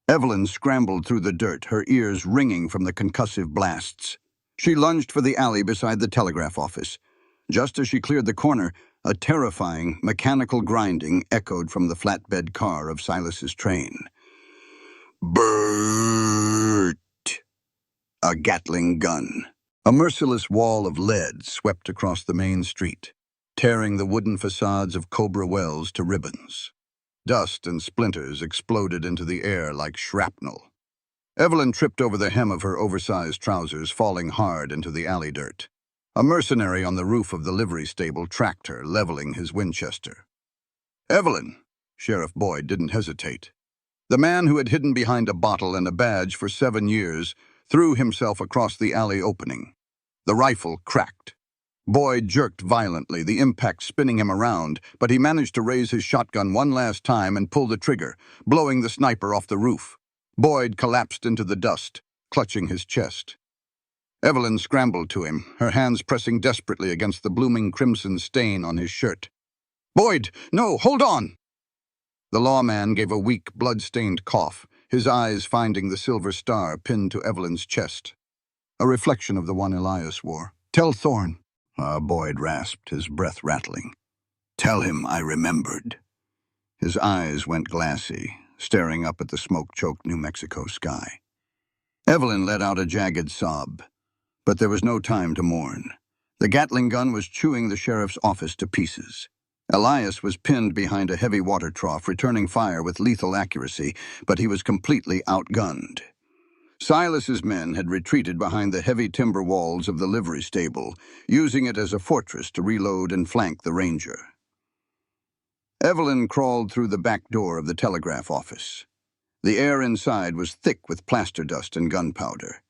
Evelyn scrambled through the dirt, her ears ringing from the concussive blasts. She lunged for the alley beside the telegraph office. Just as she cleared the corner, a terrifying, mechanical grinding echoed from the flatbed car of Silas's train. Bert! A Gatling gun. A merciless wall of lead swept across the main street, tearing the wooden facades of Cobra Wells to ribbons. Dust and splinters exploded into the air like shrapnel. Evelyn tripped over the hem of her oversized trousers, falling hard into the alley dirt. A mercenary on the roof of the livery stable tracked her, leveling his Winchester. "Evelyn!" Sheriff Boyd didn't hesitate. The man who had hidden behind a bottle and a badge for 7 years threw himself across the alley opening. The rifle cracked. Boyd jerked violently, the impact spinning him around, but he managed to raise his shotgun one last time and pull the trigger, blowing the sniper off the roof. Boyd collapsed into the dust, clutching his chest. Evelyn scrambled to him, her hands pressing desperately against the blooming crimson stain on his shirt. "Boyd, no, hold on!" The lawman gave a weak, blood-stained cough, his eyes finding the silver star pinned to Evelyn's chest, a reflection of the one Elias wore. "Tell Thorne," Boyd rasped, his breath rattling. "Tell him I remembered." His eyes went glassy, staring up at the smoke-choked New Mexico sky. Evelyn let out a jagged sob, but there was no time to mourn. The Gatling gun was chewing the sheriff's office to pieces. Elias was pinned behind a heavy water trough, returning fire with lethal accuracy, but he was completely outgunned. Silas's men had retreated behind the heavy timber walls of the livery stable, using it as a fortress to reload and flank the ranger. Evelyn crawled through the back door of the telegraph office. The air inside was thick with plaster dust and gunpowder.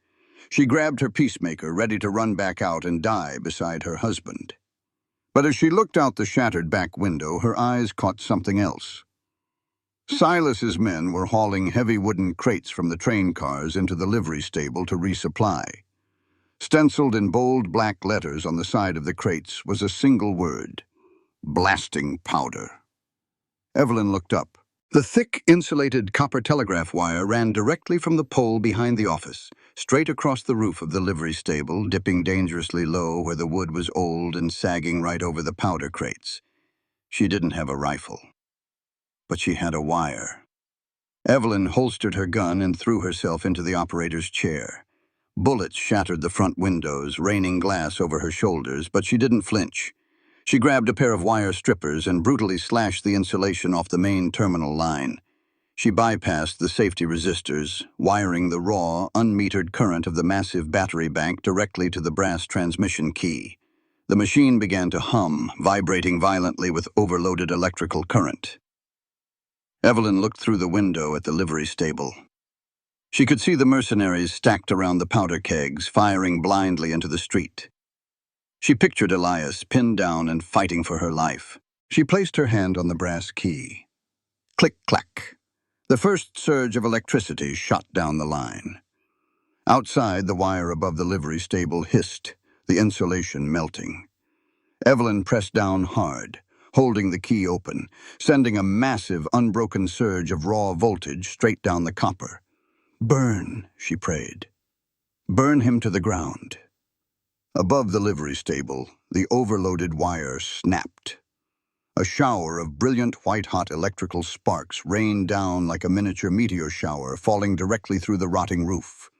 She grabbed her peacemaker, ready to run back out and die beside her husband. But as she looked out the shattered back window, her eyes caught something else. Silas's men were hauling heavy wooden crates from the train cars into the livery stable to resupply. Stenciled in bold black letters on the side of the crates was a single word: blasting powder. Evelyn looked up. The thick, insulated copper telegraph wire ran directly from the pole behind the office, straight across the roof of the livery stable, dipping dangerously low where the wood was old and sagging right over the powder crates. She didn't have a rifle, but she had a wire. Evelyn holstered her gun and threw herself into the operator's chair. Bullets shattered the front windows, raining glass over her shoulders, but she didn't flinch. She grabbed a pair of wire strippers and brutally slashed the insulation off the main terminal line. She bypassed the safety resistors, wiring the raw, unmetered current of the massive battery bank directly to the brass transmission key. The machine began to hum, vibrating violently with overloaded electrical current. Evelyn looked through the window at the livery stable. She could see the mercenaries stacked around the powder kegs, firing blindly into the street. She pictured Elias pinned down and fighting for her life. She placed her hand on the brass key. Click-clack. The first surge of electricity shot down the line. Outside, the wire above the livery stable hissed, the insulation melting. Evelyn pressed down hard, holding the key open, sending a massive, unbroken surge of raw voltage straight down the copper. "Burn," she prayed. "Burn him to the ground." Above the livery stable, the overloaded wire snapped. A shower of brilliant white-hot electrical sparks rained down like a miniature meteor shower, falling directly through the rotting roof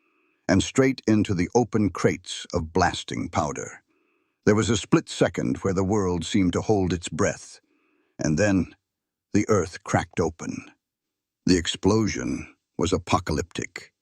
and straight into the open crates of blasting powder. There was a split second where the world seemed to hold its breath, and then the earth cracked open. The explosion was apocalyptic.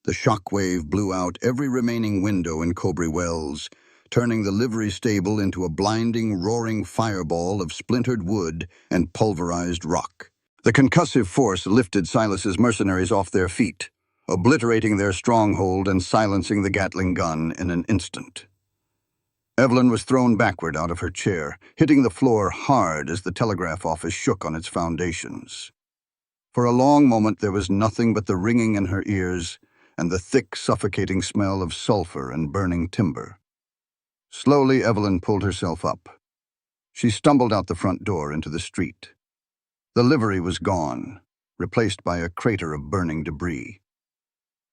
The shockwave blew out every remaining window in Cowboy Wells, turning the livery stable into a blinding, roaring fireball of splintered wood and pulverized rock. The concussive force lifted Silas's mercenaries off their feet, obliterating their stronghold and silencing the Gatling gun in an instant. Evelyn was thrown backward out of her chair, hitting the floor hard as the telegraph office shook on its foundations. For a long moment there was nothing but the ringing in her ears and the thick, suffocating smell of sulfur and burning timber. Slowly, Evelyn pulled herself up. She stumbled out the front door into the street. The livery was gone, replaced by a crater of burning debris.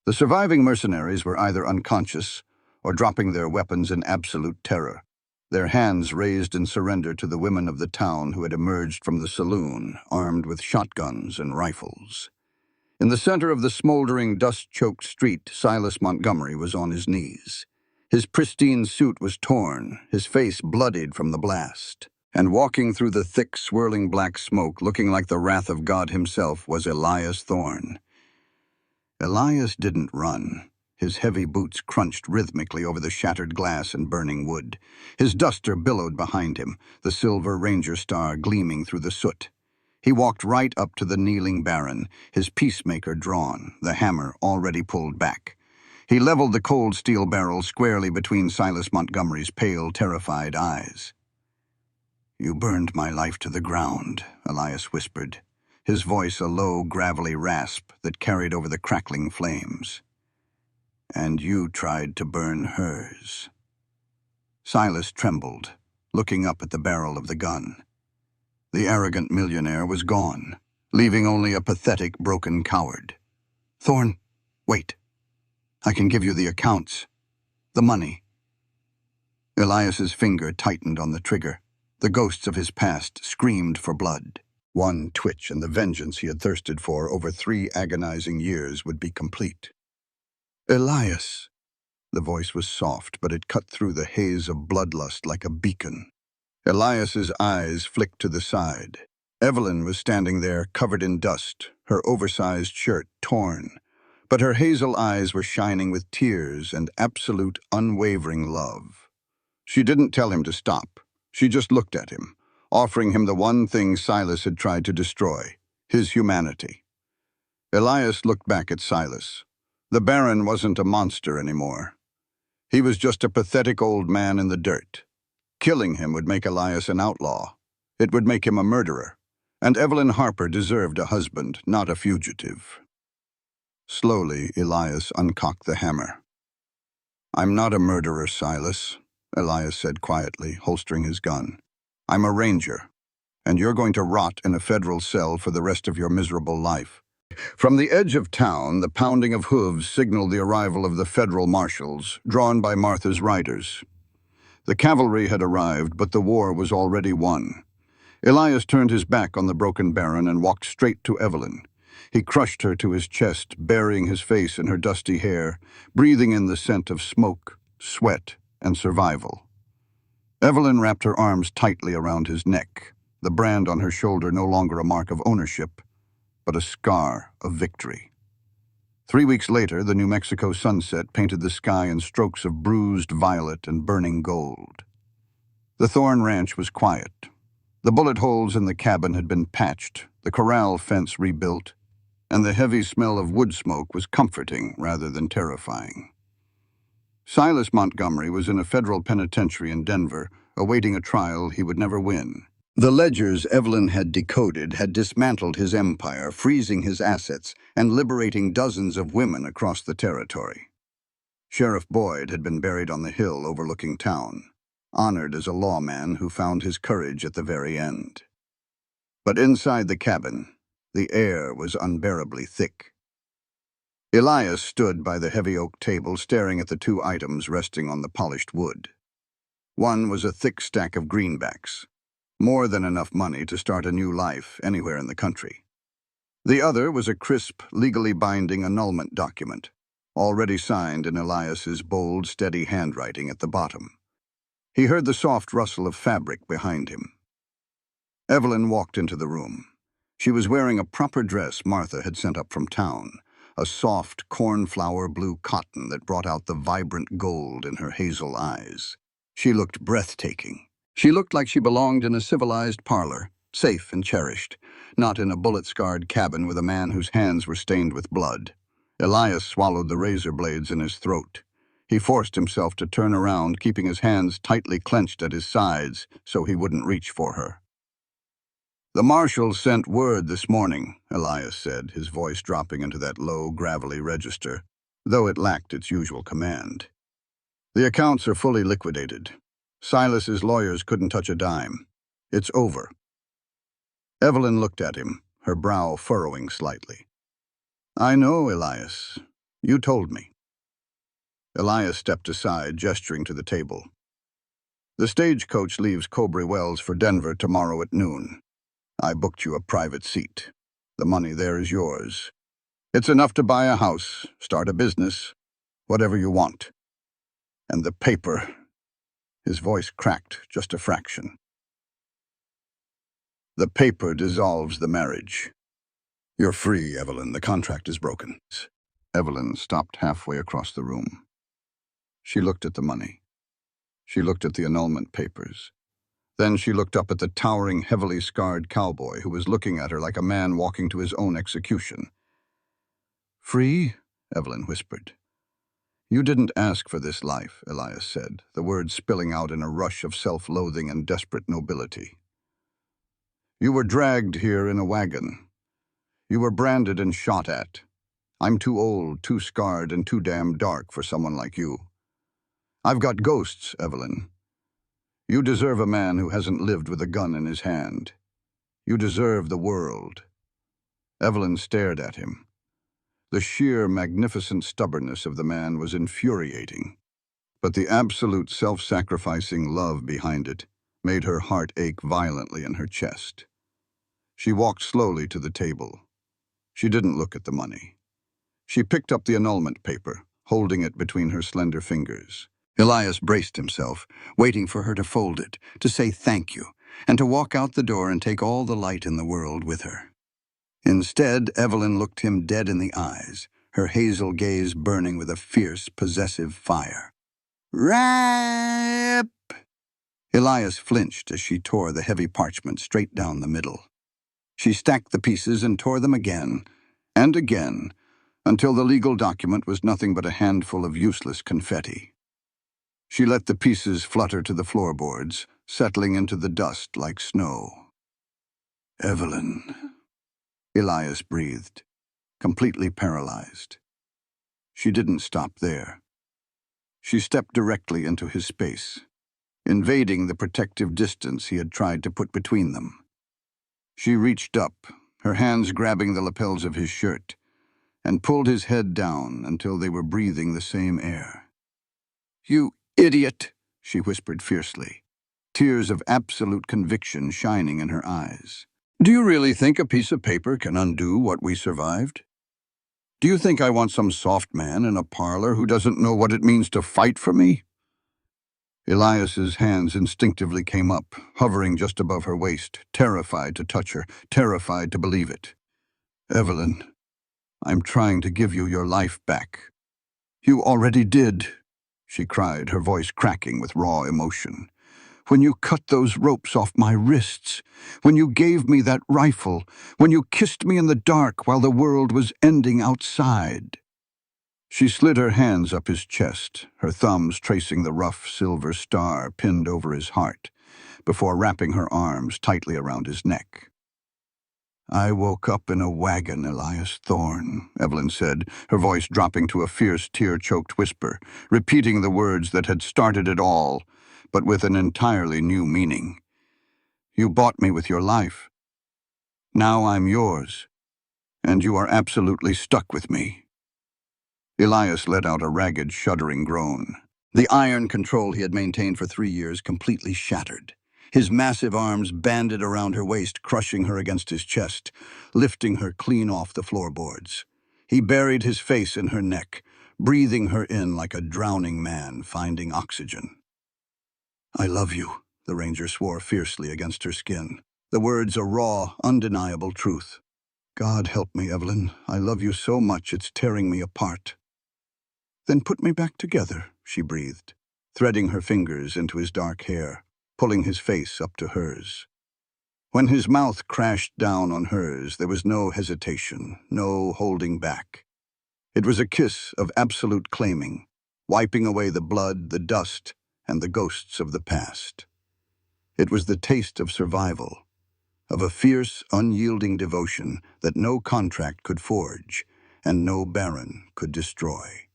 The surviving mercenaries were either unconscious or dropping their weapons in absolute terror, their hands raised in surrender to the women of the town who had emerged from the saloon, armed with shotguns and rifles. In the center of the smoldering, dust-choked street, Silas Montgomery was on his knees. His pristine suit was torn, his face bloodied from the blast. And walking through the thick, swirling black smoke, looking like the wrath of God himself, was Elias Thorne. Elias didn't run. His heavy boots crunched rhythmically over the shattered glass and burning wood. His duster billowed behind him, the silver ranger star gleaming through the soot. He walked right up to the kneeling Baron, his peacemaker drawn, the hammer already pulled back. He leveled the cold steel barrel squarely between Silas Montgomery's pale, terrified eyes. "You burned my life to the ground," Elias whispered, his voice a low, gravelly rasp that carried over the crackling flames. "And you tried to burn hers." Silas trembled, looking up at the barrel of the gun. The arrogant millionaire was gone, leaving only a pathetic, broken coward. "Thorne, wait. I can give you the accounts. The money." Elias's finger tightened on the trigger. The ghosts of his past screamed for blood. One twitch and the vengeance he had thirsted for over 3 agonizing years would be complete. "Elias." The voice was soft, but it cut through the haze of bloodlust like a beacon. Elias's eyes flicked to the side. Evelyn was standing there, covered in dust, her oversized shirt torn, but her hazel eyes were shining with tears and absolute, unwavering love. She didn't tell him to stop. She just looked at him, offering him the one thing Silas had tried to destroy, his humanity. Elias looked back at Silas. The Baron wasn't a monster anymore. He was just a pathetic old man in the dirt. Killing him would make Elias an outlaw. It would make him a murderer. And Evelyn Harper deserved a husband, not a fugitive. Slowly, Elias uncocked the hammer. "I'm not a murderer, Silas," Elias said quietly, holstering his gun. "I'm a ranger, and you're going to rot in a federal cell for the rest of your miserable life." From the edge of town, the pounding of hooves signaled the arrival of the federal marshals, drawn by Martha's riders. The cavalry had arrived, but the war was already won. Elias turned his back on the broken Baron and walked straight to Evelyn. He crushed her to his chest, burying his face in her dusty hair, breathing in the scent of smoke, sweat, and survival. Evelyn wrapped her arms tightly around his neck, the brand on her shoulder no longer a mark of ownership, but a scar of victory. 3 weeks later, the New Mexico sunset painted the sky in strokes of bruised violet and burning gold. The Thorne Ranch was quiet. The bullet holes in the cabin had been patched, the corral fence rebuilt, and the heavy smell of wood smoke was comforting rather than terrifying. Silas Montgomery was in a federal penitentiary in Denver, awaiting a trial he would never win. The ledgers Evelyn had decoded had dismantled his empire, freezing his assets, and liberating dozens of women across the territory. Sheriff Boyd had been buried on the hill overlooking town, honored as a lawman who found his courage at the very end. But inside the cabin, the air was unbearably thick. Elias stood by the heavy oak table, staring at the two items resting on the polished wood. One was a thick stack of greenbacks, more than enough money to start a new life anywhere in the country. The other was a crisp, legally binding annulment document, already signed in Elias's bold, steady handwriting at the bottom. He heard the soft rustle of fabric behind him. Evelyn walked into the room. She was wearing a proper dress Martha had sent up from town, a soft, cornflower blue cotton that brought out the vibrant gold in her hazel eyes. She looked breathtaking. She looked like she belonged in a civilized parlor, safe and cherished, not in a bullet-scarred cabin with a man whose hands were stained with blood. Elias swallowed the razor blades in his throat. He forced himself to turn around, keeping his hands tightly clenched at his sides so he wouldn't reach for her. "The marshal sent word this morning," Elias said, his voice dropping into that low, gravelly register, though it lacked its usual command. "The accounts are fully liquidated. Silas's lawyers couldn't touch a dime. It's over." Evelyn looked at him, her brow furrowing slightly. "I know, Elias. You told me." Elias stepped aside, gesturing to the table. "The stagecoach leaves Cobray Wells for Denver tomorrow at noon. I booked you a private seat. The money there is yours. It's enough to buy a house, start a business, whatever you want. And the paper," his voice cracked just a fraction, "the paper dissolves the marriage. You're free, Evelyn. The contract is broken." Evelyn stopped halfway across the room. She looked at the money. She looked at the annulment papers. Then she looked up at the towering, heavily scarred cowboy who was looking at her like a man walking to his own execution. "Free?" Evelyn whispered. "You didn't ask for this life," Elias said, the words spilling out in a rush of self-loathing and desperate nobility. "You were dragged here in a wagon. You were branded and shot at. I'm too old, too scarred, and too damn dark for someone like you. I've got ghosts, Evelyn. You deserve a man who hasn't lived with a gun in his hand. You deserve the world." Evelyn stared at him. The sheer, magnificent stubbornness of the man was infuriating, but the absolute self-sacrificing love behind it made her heart ache violently in her chest. She walked slowly to the table. She didn't look at the money. She picked up the annulment paper, holding it between her slender fingers. Elias braced himself, waiting for her to fold it, to say thank you, and to walk out the door and take all the light in the world with her. Instead, Evelyn looked him dead in the eyes, her hazel gaze burning with a fierce, possessive fire. "Rap!" Elias flinched as she tore the heavy parchment straight down the middle. She stacked the pieces and tore them again, and again, until the legal document was nothing but a handful of useless confetti. She let the pieces flutter to the floorboards, settling into the dust like snow. "Evelyn," Elias breathed, completely paralyzed. She didn't stop there. She stepped directly into his space, invading the protective distance he had tried to put between them. She reached up, her hands grabbing the lapels of his shirt, and pulled his head down until they were breathing the same air. "You idiot," she whispered fiercely, tears of absolute conviction shining in her eyes. "Do you really think a piece of paper can undo what we survived? Do you think I want some soft man in a parlor who doesn't know what it means to fight for me?" Elias's hands instinctively came up, hovering just above her waist, terrified to touch her, terrified to believe it. "Evelyn, I'm trying to give you your life back." "You already did," she cried, her voice cracking with raw emotion. "When you cut those ropes off my wrists, when you gave me that rifle, when you kissed me in the dark while the world was ending outside." She slid her hands up his chest, her thumbs tracing the rough silver star pinned over his heart, before wrapping her arms tightly around his neck. "I woke up in a wagon, Elias Thorne," Evelyn said, her voice dropping to a fierce, tear-choked whisper, repeating the words that had started it all, but with an entirely new meaning. "You bought me with your life. Now I'm yours, and you are absolutely stuck with me." Elias let out a ragged, shuddering groan. The iron control he had maintained for 3 years completely shattered. His massive arms banded around her waist, crushing her against his chest, lifting her clean off the floorboards. He buried his face in her neck, breathing her in like a drowning man finding oxygen. "I love you," the ranger swore fiercely against her skin, the words a raw, undeniable truth. "God help me, Evelyn. I love you so much it's tearing me apart." "Then put me back together," she breathed, threading her fingers into his dark hair, pulling his face up to hers. When his mouth crashed down on hers, there was no hesitation, no holding back. It was a kiss of absolute claiming, wiping away the blood, the dust, and the ghosts of the past. It was the taste of survival, of a fierce, unyielding devotion that no contract could forge and no baron could destroy.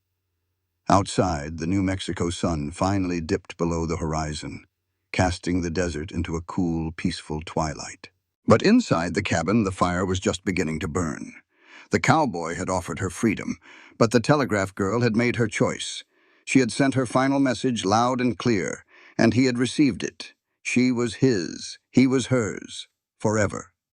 Outside, the New Mexico sun finally dipped below the horizon, casting the desert into a cool, peaceful twilight. But inside the cabin, the fire was just beginning to burn. The cowboy had offered her freedom, but the telegraph girl had made her choice. She had sent her final message loud and clear, and he had received it. She was his, he was hers, forever.